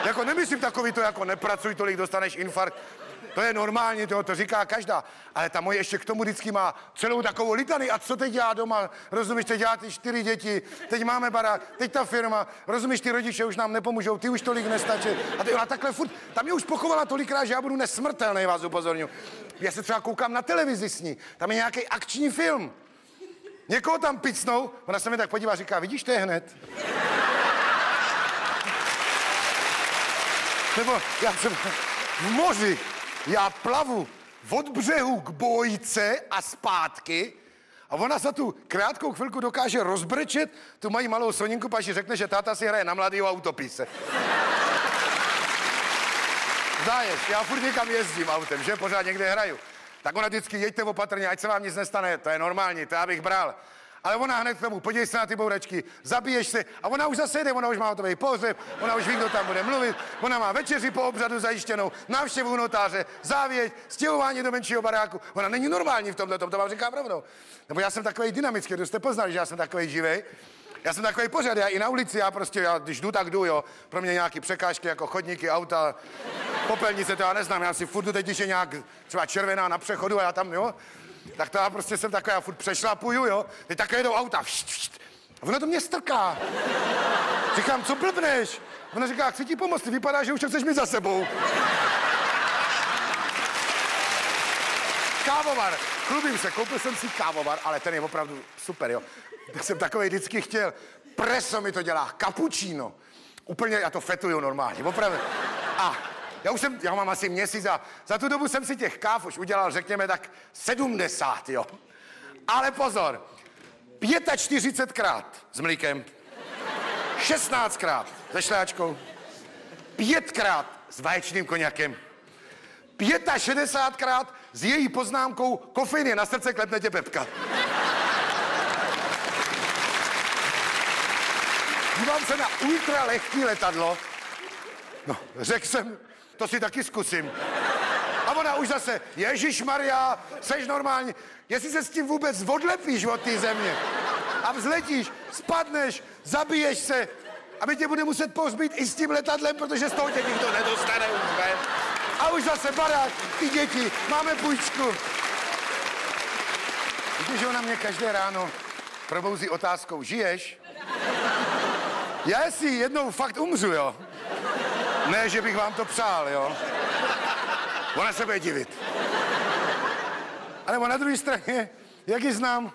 Jako nemyslím takový to, jako nepracuj tolik, dostaneš infarkt. To je normální, to říká každá. Ale ta moje ještě k tomu vždycky má celou takovou litany. A co teď dělá doma? Rozumíš, teď dělá ty 4 děti, teď máme barák, teď ta firma. Rozumíš, ty rodiče už nám nepomůžou, ty už tolik nestačí. A ona takhle furt, tam mě už pochovala tolikrát, že já budu nesmrtelný, vás upozorňuji. Já se třeba koukám na televizi s ní, tam je nějaký akční film. Někoho tam picnou, ona se mi tak podívá a říká, vidíš, to je hned. Nebo já jsem v moři, já plavu od břehu k bojce a zpátky a ona za tu krátkou chvilku dokáže rozbrečet tu mají malou Soninku, paši řekne, že táta si hraje na mladýho a utopí se. Zdáješ, já furt někam jezdím autem, že pořád někde hraju. Tak ona vždycky jeďte opatrně, ať se vám nic nestane, to je normální, to já bych bral. Ale ona hned k tomu, podívej se na ty bouračky, zabiješ se a ona už zase jde, ona už má hotový pohřeb, ona už ví, kdo tam bude mluvit, ona má večeři po obřadu zajištěnou, návštěvu u notáře, závěť, stěhování do menšího baráku. Ona není normální v tomhletom, to vám říkám rovnou. Nebo já jsem takový dynamický, kdo jste poznali, že já jsem takový živej. Já jsem takový pořád, já i na ulici, já když jdu, tak jdu, jo. Pro mě nějaký překážky jako chodníky, auta, popelnice, to já neznám, já si furt teď, když je nějak třeba červená na přechodu a já tam, jo. Tak to já prostě jsem takový, já furt přešlapuju, jo. Teď takhle jedou auta, a ono to mě strká. Říkám, co blbneš? Ona říká, chci ti pomoct, vypadá, že už to chceš mít za sebou. Kávovar, chlubím se, koupil jsem si kávovar, ale ten je opravdu super, jo. Tak jsem takovej vždycky chtěl. Preso mi to dělá, cappuccino. Úplně, já to fetuju normálně, opravdu. A já mám asi měsíc a za tu dobu jsem si těch káv už udělal, řekněme, tak 70, jo. Ale pozor, 45krát s mlíkem, 16krát se šlehačkou, 5krát s vaječným koněkem, 65krát s její poznámkou kofein je na srdce, klepne tě pepka. Dívám se na ultralehký letadlo. No, řekl jsem, to si taky zkusím. A ona už zase, Ježišmarja, seš normální. Jestli se s tím vůbec odlepíš od té země a vzletíš, spadneš, zabiješ se a my tě bude muset pohřbít i s tím letadlem, protože z toho tě nikdo nedostane už, ne? A už zase barák, ty děti, máme půjčku. Víte, že ona mě každé ráno probouzí otázkou, žiješ? Já si jednou fakt umřu, jo. Ne, že bych vám to přál, jo. Ona se bude divit. Ale na druhé straně, jak ji znám,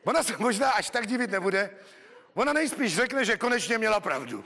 ona se možná až tak divit nebude. Ona nejspíš řekne, že konečně měla pravdu.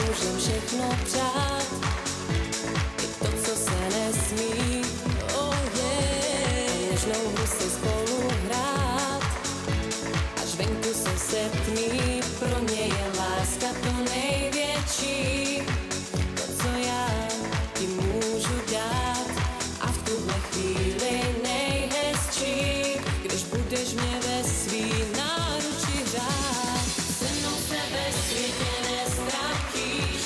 Můžem všechno přát, i to, co se nesmí, oh yeah. Nežnou hru si spolu hrát, až venku se setmí, pro mě je láska to největší. To, co já ti můžu dát, a v tuhle chvíli nejhezčí, když budeš mě ve svý náruči hrát. Se mnou se ve světě nestratíš,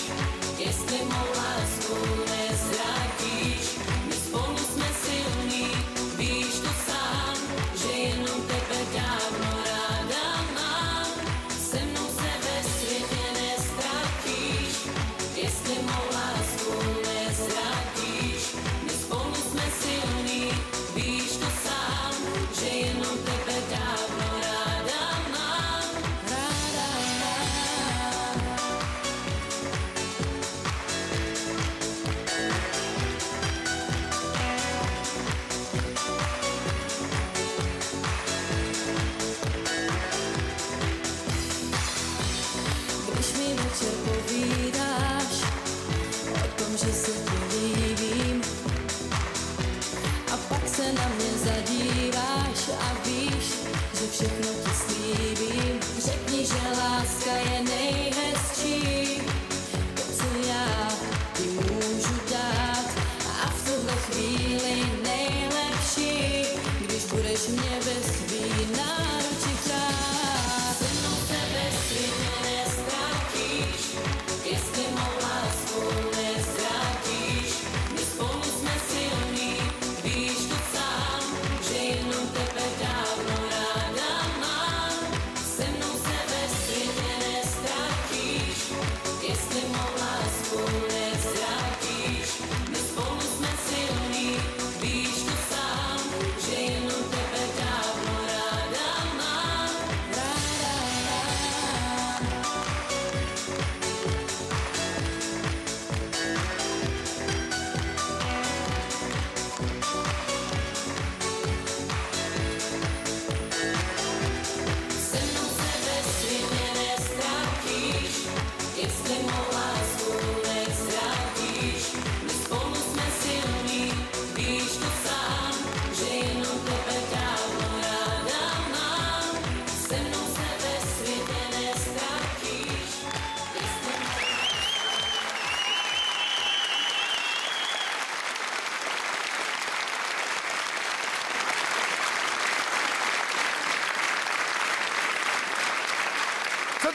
jestli mou lásku neztratíš. My spolu jsme silní, víš to sám, že jenom tebe dávno ráda mám. Se mnou se ve světě nestratíš, jestli mou lásku neztratíš. My spolu jsme silní, víš to sám, že jenom tebe dávno ráda mám. Když mi večer povídáš o tom, že se ti líbím, a pak se na mě zadíváš a víš, že všechno ti slíbím. Řekni, že láska je nejhezčí, to, co já ti můžu dát, a v tuhle chvíli nejlepší, když budeš mě ve svý náruči hrát. Se mnou se ve světě nestratíš, jestli mou lásku neztratíš. My spolu jsme silní, víš to sám, že jenom tebe dávno ráda mám. Se mnou se ve světě nestratíš.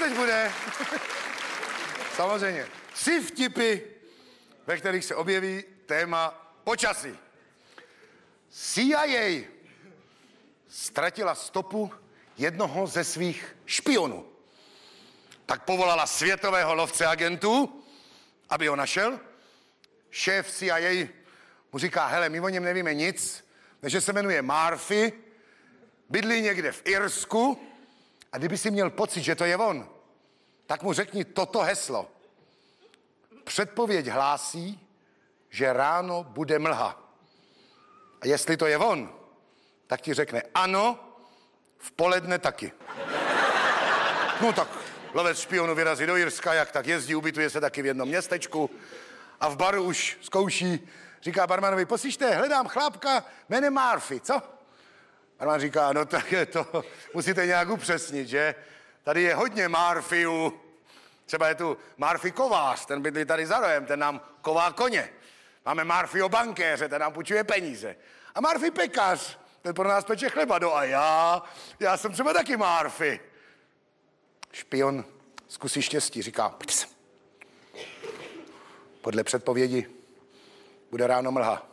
teď bude. Samozřejmě. 3 vtipy, ve kterých se objeví téma počasí. CIA ztratila stopu jednoho ze svých špionů. Tak povolala světového lovce agentů, aby ho našel. Šéf CIA mu říká, hele, my o něm nevíme nic, než že se jmenuje Murphy, bydlí někde v Irsku a kdyby si měl pocit, že to je on, tak mu řekni toto heslo. Předpověď hlásí, že ráno bude mlha. A jestli to je on, tak ti řekne ano, v poledne taky. No tak lovec špionů vyrazí do Irska, jak tak jezdí, ubytuje se taky v jednom městečku a v baru už zkouší, říká barmanovi, poslyšte, hledám chlápka jménem Murphy, co? Barman říká, no tak je to, musíte nějak upřesnit, že? Tady je hodně Murphyů. Třeba je tu Murphy kovář, ten bydlí tady za rohem, ten nám ková koně. Máme Murphyho bankéře, ten nám půjčuje peníze. A Murphy pekař, ten pro nás peče chleba. No a já jsem třeba taky Murphy. Špion zkusí štěstí, říká, pojď sem. Podle předpovědi bude ráno mlha.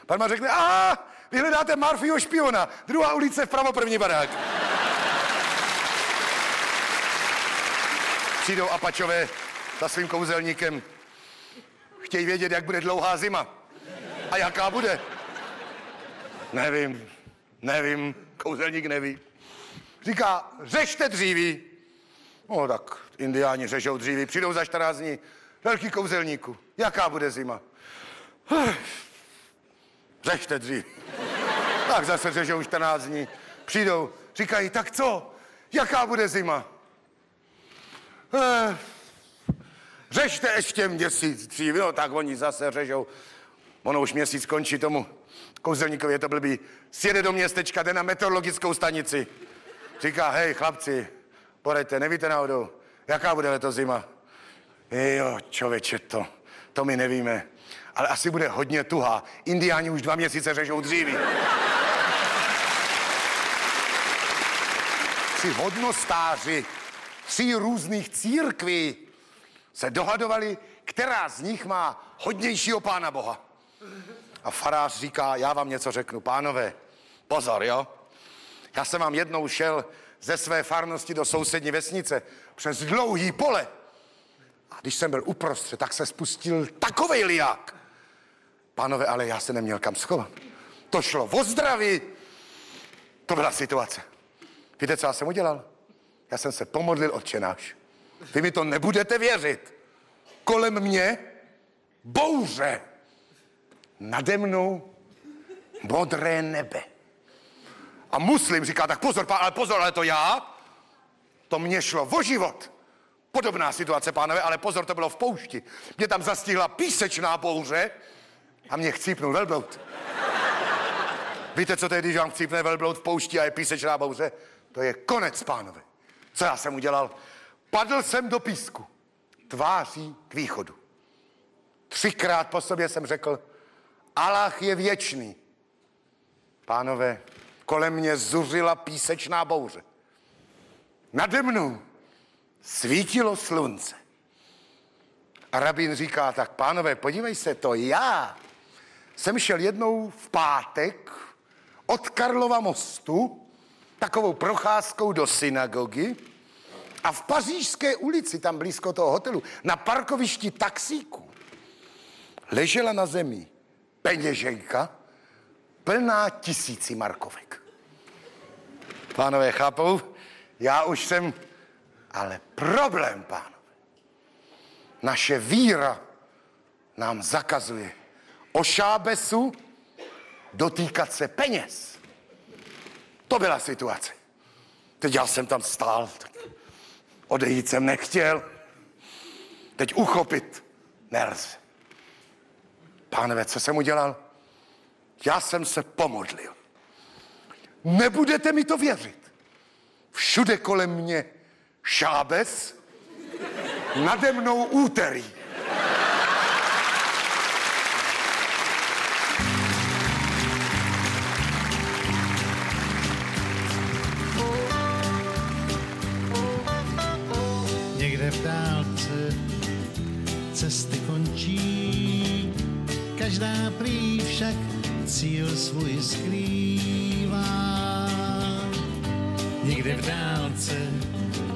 Barman řekne, vy hledáte Murphyho špiona, 2. ulice vpravo, 1. barák. Přijdou Apačové za svým kouzelníkem. Chtějí vědět, jak bude dlouhá zima. A jaká bude? Nevím, kouzelník neví. Říká, řešte dříví. No tak indiáni řežou dříví, přijdou za 14 dní. Velký kouzelníku, jaká bude zima? Řešte dříví. Tak zase řežou 14 dní. Přijdou, říkají, tak co? Jaká bude zima? Řešte ještě měsíc dřív, no tak oni zase řežou. Ono už měsíc končí tomu kouzelníkovi, je to blbý. Sjede do městečka, jde na meteorologickou stanici. Říká, hej chlapci, poraďte, nevíte náhodou, jaká bude letos zima? Jo, člověče, to my nevíme. Ale asi bude hodně tuhá. Indiáni už 2 měsíce řežou dříví. 3 hodnostáři 3 různých církví se dohadovali, která z nich má hodnějšího Pána Boha. A farář říká, já vám něco řeknu, pánové, pozor, jo? Já jsem vám jednou šel ze své farnosti do sousední vesnice přes dlouhý pole. A když jsem byl uprostřed, tak se spustil takovej liák. Pánové, ale já se neměl kam schovat. To šlo o zdraví. To byla situace. Víte, co já jsem udělal? Já jsem se pomodlil Otčenáš. Vy mi to nebudete věřit. Kolem mě bouře. Nade mnou modré nebe. A muslim říká, tak pozor, ale to já, to mě šlo o život. Podobná situace, pánové, ale pozor, to bylo v poušti. Mě tam zastihla písečná bouře a mě chcípnul velbloud. Víte, co to je, když vám chcípne velbloud v poušti a je písečná bouře? To je konec, pánové. Co já jsem udělal? Padl jsem do písku, tváří k východu. 3krát po sobě jsem řekl, Allah je věčný. Pánové, kolem mě zuřila písečná bouře. Nade mnou svítilo slunce. A rabín říká, tak pánové, podívej se, to já jsem šel jednou v pátek od Karlova mostu takovou procházkou do synagogy a v Pařížské ulici, tam blízko toho hotelu, na parkovišti taxíku, ležela na zemi peněženka plná 1000 markovek. Pánové, chápou? Já už jsem... Ale problém, pánové. Naše víra nám zakazuje o šábesu dotýkat se peněz. To byla situace. Teď já jsem tam stál, odejít jsem nechtěl. Teď uchopit nelze. Pánové, co jsem udělal? Já jsem se pomodlil. Nebudete mi to věřit. Všude kolem mě šábes, nade mnou úterý. každá prý však cíl svůj skrývá. Někde v dálce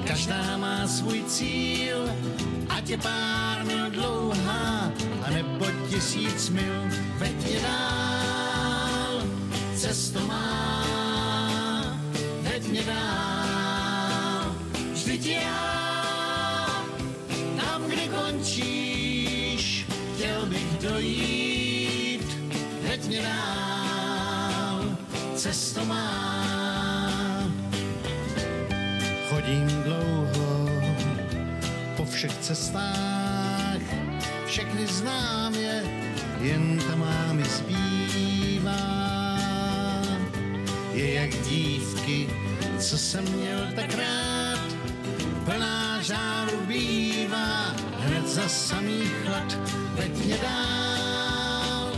každá má svůj cíl, ať je pár mil dlouhá, anebo 1000 mil, veď je dál, cestu má, veď mě dál, vždyť já, tam, kde končíš, chtěl bych dojít, veď mě dál, cestu má. Chodím dlouho po všech cestách, všechny znám je, jen ta má mi zbývá. Je jak dívky, co jsem měl tak rád, plná žáru bývá, hned za samý chlad, veď mě dál,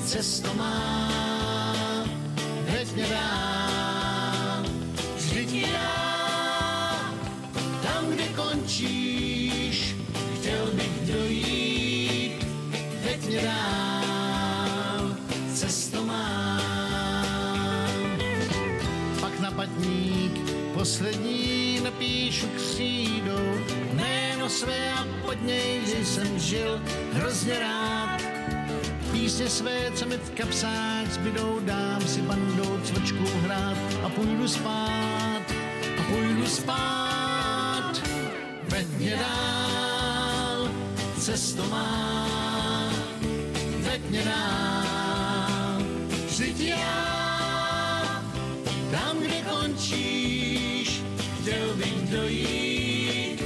cestu má, veď mě dál, vždyť já, tam, kde končíš, chtěl bych dojít, veď mě dál, cestu mám. Pak na patník poslední napíšu křídou jméno své a pod něj, že jsem žil hrozně rád. Písně své, co mi v kapsách zbydou, dám si bandou cvočku hrát a půjdu spát, a půjdu spát. Veď mě dál, cestu má, veď mě dál, vždyť já, tam, kde končíš, chtěl bych dojít,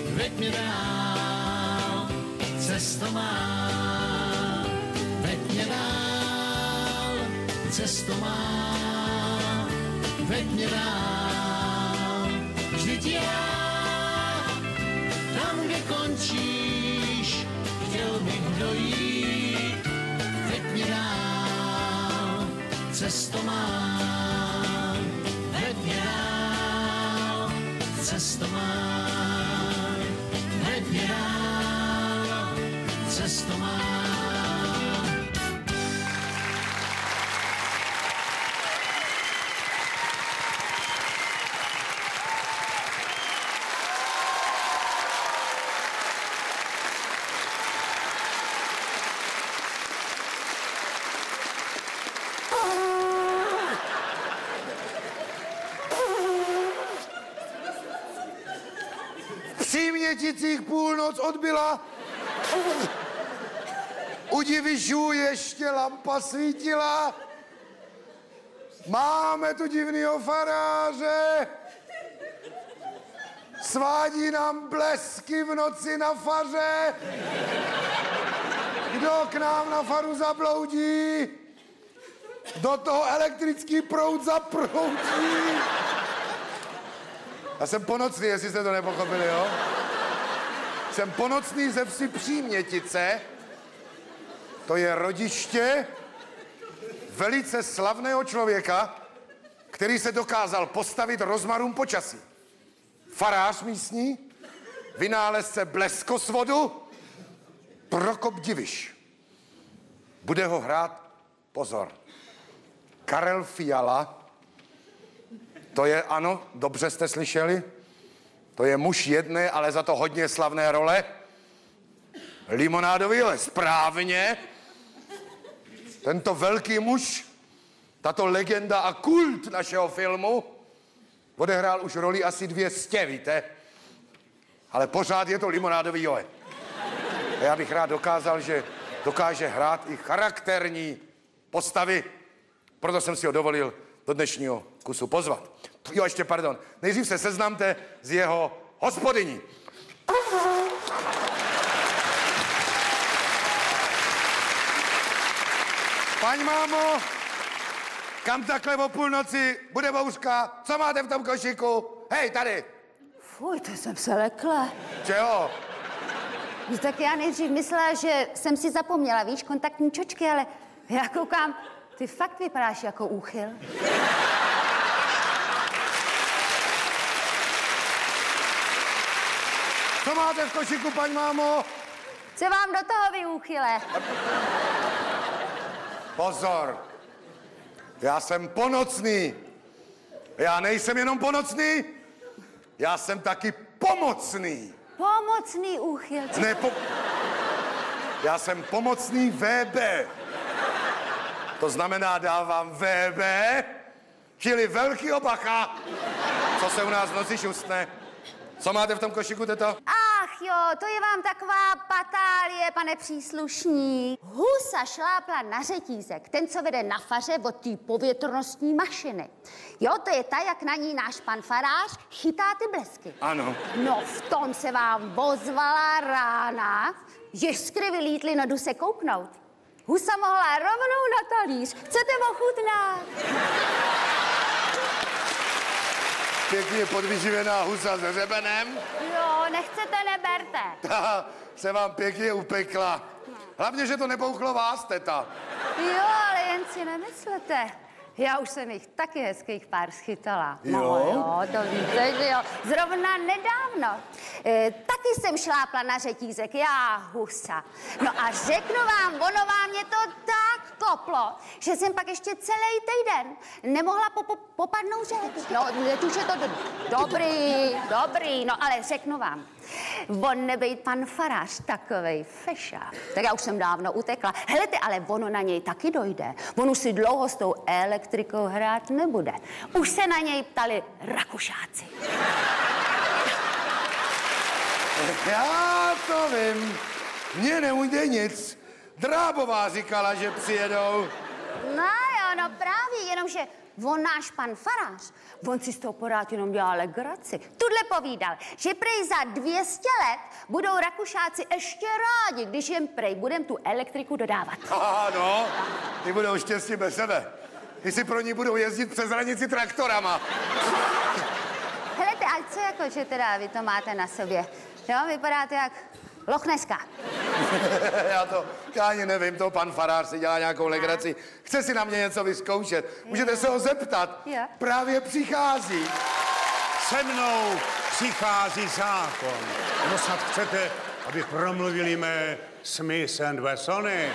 veď mě dál, cestu má, veď mě dál, cestu má, veď mě dál, vždyť já, tam, kde končíš, chtěl bych dojít, veď mě dál, cestu mám, veď mě dál, cestu mám, veď mě dál, cestu mám. Při Měticích půlnoc odbyla. U Divišů ještě lampa svítila. Máme tu divnýho faráře. Svádí nám blesky v noci na faře. Kdo k nám na faru zabloudí, do toho elektrický proud zaproudí. Já jsem ponocný, jestli jste to nepochopili, jo? Jsem ponocný ze vsi Přímětice. To je rodiště velice slavného člověka, který se dokázal postavit rozmarům počasí. Farář místní, vynálezce bleskosvodu, Prokop Diviš. Bude ho hrát, pozor, Karel Fiala. To je, ano, dobře jste slyšeli, to je muž jedné, ale za to hodně slavné role. Limonádový les, správně. Tento velký muž, tato legenda a kult našeho filmu, odehrál už roli asi 200, víte? Ale pořád je to Limonádový Joe. A já bych rád dokázal, že dokáže hrát i charakterní postavy. Proto jsem si ho dovolil do dnešního kusu pozvat. Jo, ještě pardon. Nejdřív se seznamte s jeho hospodyní. Paň mámo, kam takhle o půlnoci bude bouřka? Co máte v tom košíku? Hej, tady. Fuj, to jsem se lekla. Čeho? No, tak já nejdřív myslela, že jsem si zapomněla, víš, kontaktní čočky, ale já koukám, ty fakt vypadáš jako úchyl. Co máte v košíku, paň mámo? Co vám do toho, vy úchyle? Pozor. Já jsem ponocný. Já nejsem jenom ponocný, já jsem taky pomocný. Pomocný úchylce. Ne, já jsem pomocný VB. To znamená, dávám VB, čili velký obacha, co se u nás v noci šustne. Co máte v tom košíku, teto? Ach jo, to je vám taková patálie, pane příslušník. Husa šlápla na řetízek, ten, co vede na faře od té povětrnostní mašiny. Jo, to je ta, jak na ní náš pan farář chytá ty blesky. Ano. No, v tom se vám ozvala rána, že skry vylítly, no jdu se kouknout. Husa mohla rovnou na talíř. Chcete ochutnat? Pěkně podvyživená husa s hřebenem. Jo, nechcete, neberte. Ta se vám pěkně upekla. Hlavně, že to nepouchlo vás, teta. Jo, ale jen si nemyslete. Já už jsem jich taky hezkých pár schytala. Jo? No jo, to víte, že jo. Zrovna nedávno. Taky jsem šlápla na řetízek, já husa. No a řeknu vám, ono vám mě to tak koplo, že jsem pak ještě celý týden nemohla popadnout řek. No, už je to dobrý, no ale řeknu vám. On nebejt pan farář takovej fešák, tak já už jsem dávno utekla. Helete, ale ono na něj taky dojde. On už si dlouho s tou elektrikou hrát nebude. Už se na něj ptali Rakušáci. Já to vím. Mně neujde nic. Drábová říkala, že přijedou. No jo, no právě, jenomže on náš pan farář, on si z toho pořád jenom dělá legraci. Tudle povídal, že prej za 200 let budou Rakušáci ještě rádi, když jim prej budem tu elektriku dodávat. No, ty budou štěstí bez sebe. Ty si pro ní budou jezdit přes hranici traktorama. Helete, a co jako, že teda vy to máte na sobě? Jo, vypadáte jak Lochneska. Já ani nevím, to pan farář si dělá nějakou legraci. Chce si na mě něco vyzkoušet. Můžete se ho zeptat. Jo. Právě přichází. Se mnou přichází zákon. No snad chcete, aby promluvili mé Smith & Wessony?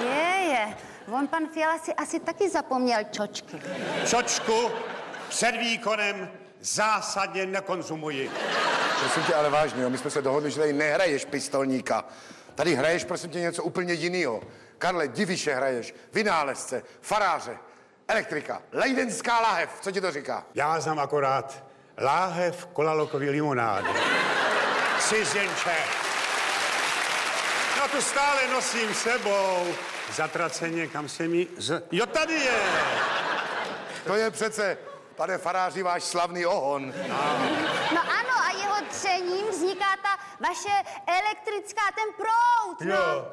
Je. On pan Fiala si asi taky zapomněl čočky. Čočku před výkonem zásadně nekonzumuji. Prosím tě, ale vážně, jo, my jsme se dohodli, že tady nehraješ pistolníka. Tady hraješ, prosím tě, něco úplně jiného. Karle, diviše hraješ, vynálezce, faráře, elektrika, lejdenská láhev. Co ti to říká? Já znám akorát láhev kolalokový limonády. Cizinče. No tu stále nosím sebou. Zatraceně, kam se mi Jo, tady je! To je přece, pane faráři, váš slavný ohon. No ano, a jeho třením vzniká ta vaše elektrická, ten proud.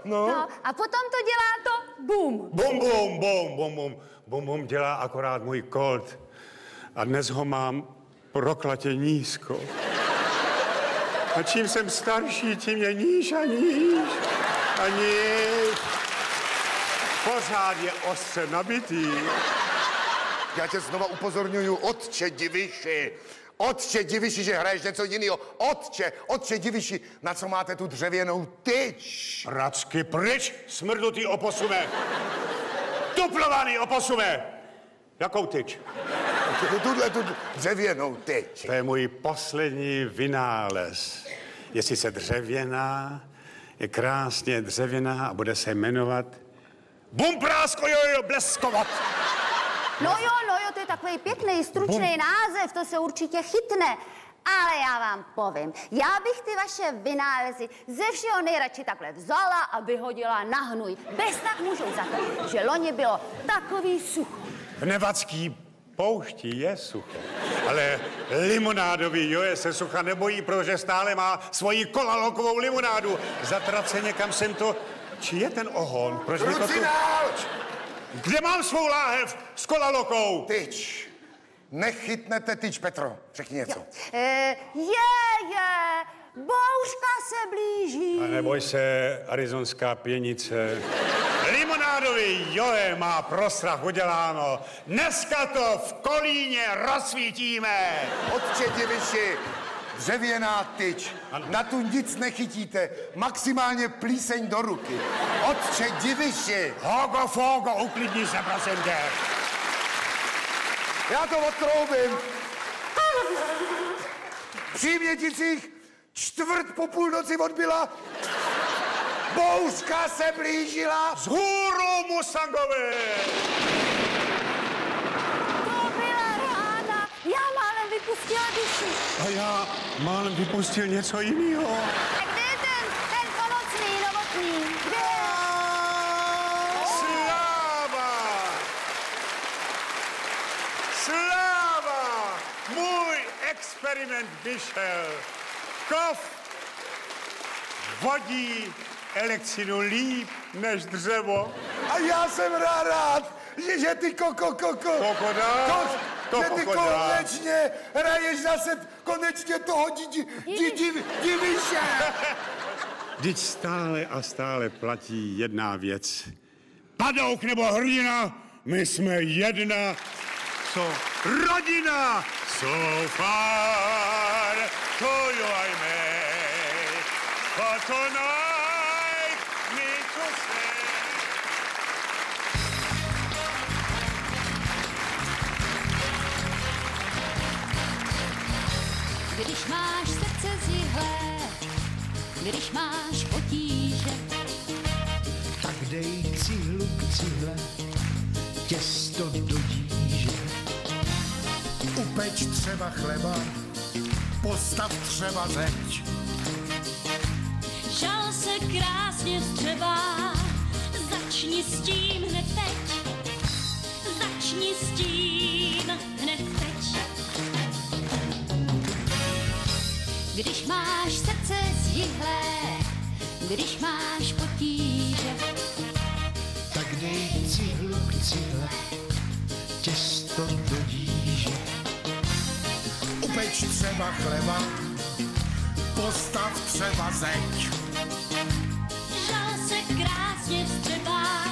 No. A potom to dělá to bum. Bum, bum, bum, bum, bum. Bum, bum dělá akorát můj Colt. A dnes ho mám proklatě nízko. A čím jsem starší, tím je níž a níž. A níž. Pořád je ostře nabitý. Já tě znova upozorňuju, otče diviši, že hraješ něco jiného. Otče diviši, na co máte tu dřevěnou tyč? Racky pryč, smrdutý oposume. Tuplovaný oposume. Jakou tyč? Tuhle tu dřevěnou tyč. To je můj poslední vynález. Je sice dřevěná, je krásně dřevěná a bude se jmenovat Bumprásko jojo bleskovat. No jo, to je takový pěkný, stručný název, to se určitě chytne. Ale já vám povím, já bych ty vaše vynálezy ze všeho nejradši takhle vzala a vyhodila na hnůj. Bez tak můžou za to, že loni bylo takový sucho. V Nevadský poušti je sucho, ale limonádový joje se sucha nebojí, protože stále má svoji kolalokovou limonádu. Zatraceně, kam jsem to... Či je ten ohon? Proč mi to tu... Kde mám svou láhev s kolalokou? Tyč. Nechytnete tyč, Petro. Řekni něco. Bouřka se blíží. A neboj se, arizonská pěnice. Limonádový joje má prostrach uděláno. Dneska to v Kolíně rozsvítíme. Otče diviši, dřevěná tyč. Na tu nic nechytíte, maximálně plíseň do ruky. Otče diviši. Hogo, fogo, uklidni se, prosím tě. Já to odtroubím. Při Měticích 1:45 odbyla. Bouřka se blížila. Vzhůru, Mustangovi! To byla rána. Já málem vypustila duši. A já málem vypustil něco jiného. A kde je ten pomocný, novotný? Kde je? Sláva! Sláva! Můj experiment vyšel. Kov vodí elektřinu líp než dřevo. A já jsem rád, že ty že ty konečně hraješ zase konečně toho diviše. Vždyť stále a stále platí jedna věc. Padouk nebo hrdina, my jsme jedna, co rodina. So far, to you I made, but tonight me to stay. Když máš srdce zihlé, když máš potíže, Tak dej cihlu k cihle, těsto do díže. Upeč třeba chleba, postav třeba zeď. žal se krásně vstřebá, začni s tím hned teď, začni s tím hned teď. Když máš srdce zjihlé, když máš potíže, Tak dej cihlu k cihle, těsto do díže. Upeč třeba chleba, postav třeba zeď. žal se krásně vstřebá,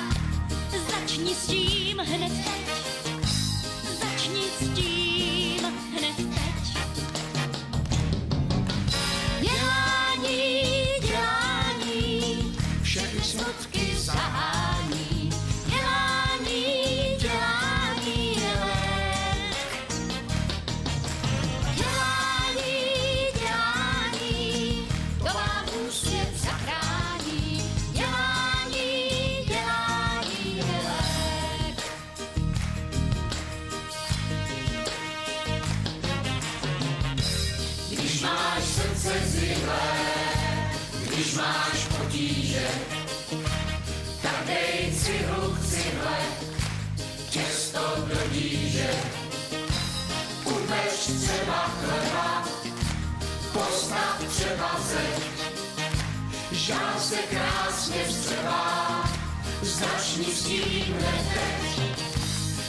začni s tím hned teď, začni s tím hned teď. Dělání, dělání, všechny smutky zahání. Dělání, dělání je lék. Dělání, dělání, to vám úsvět zachrání. Dělání, dělání je lék. Když máš srdce zjihlé, když máš potíže, tak dej cihlu k cihle, těsto do díže. Upeč třeba chleba, postav třeba zeď, žál se krásně vstřebá, začni s tím hned teď,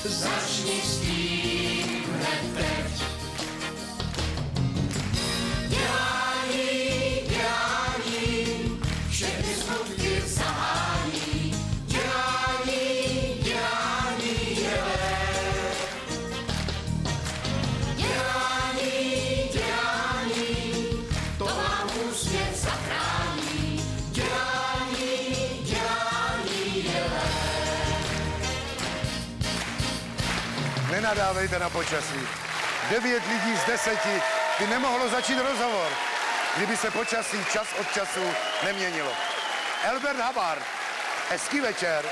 začni s tím hned teď. Dělání, dělání, všechny smutky zahání. Dělání, dělání je lék. Dělání, dělání, to vám úsměv zachrání. Dělání, dělání je lék. Nenadávejte na počasí. 9 lidí z 10 by nemohlo začít rozhovor, kdyby se počasí čas od času neměnilo. Elbert Hubbard, hezký večer.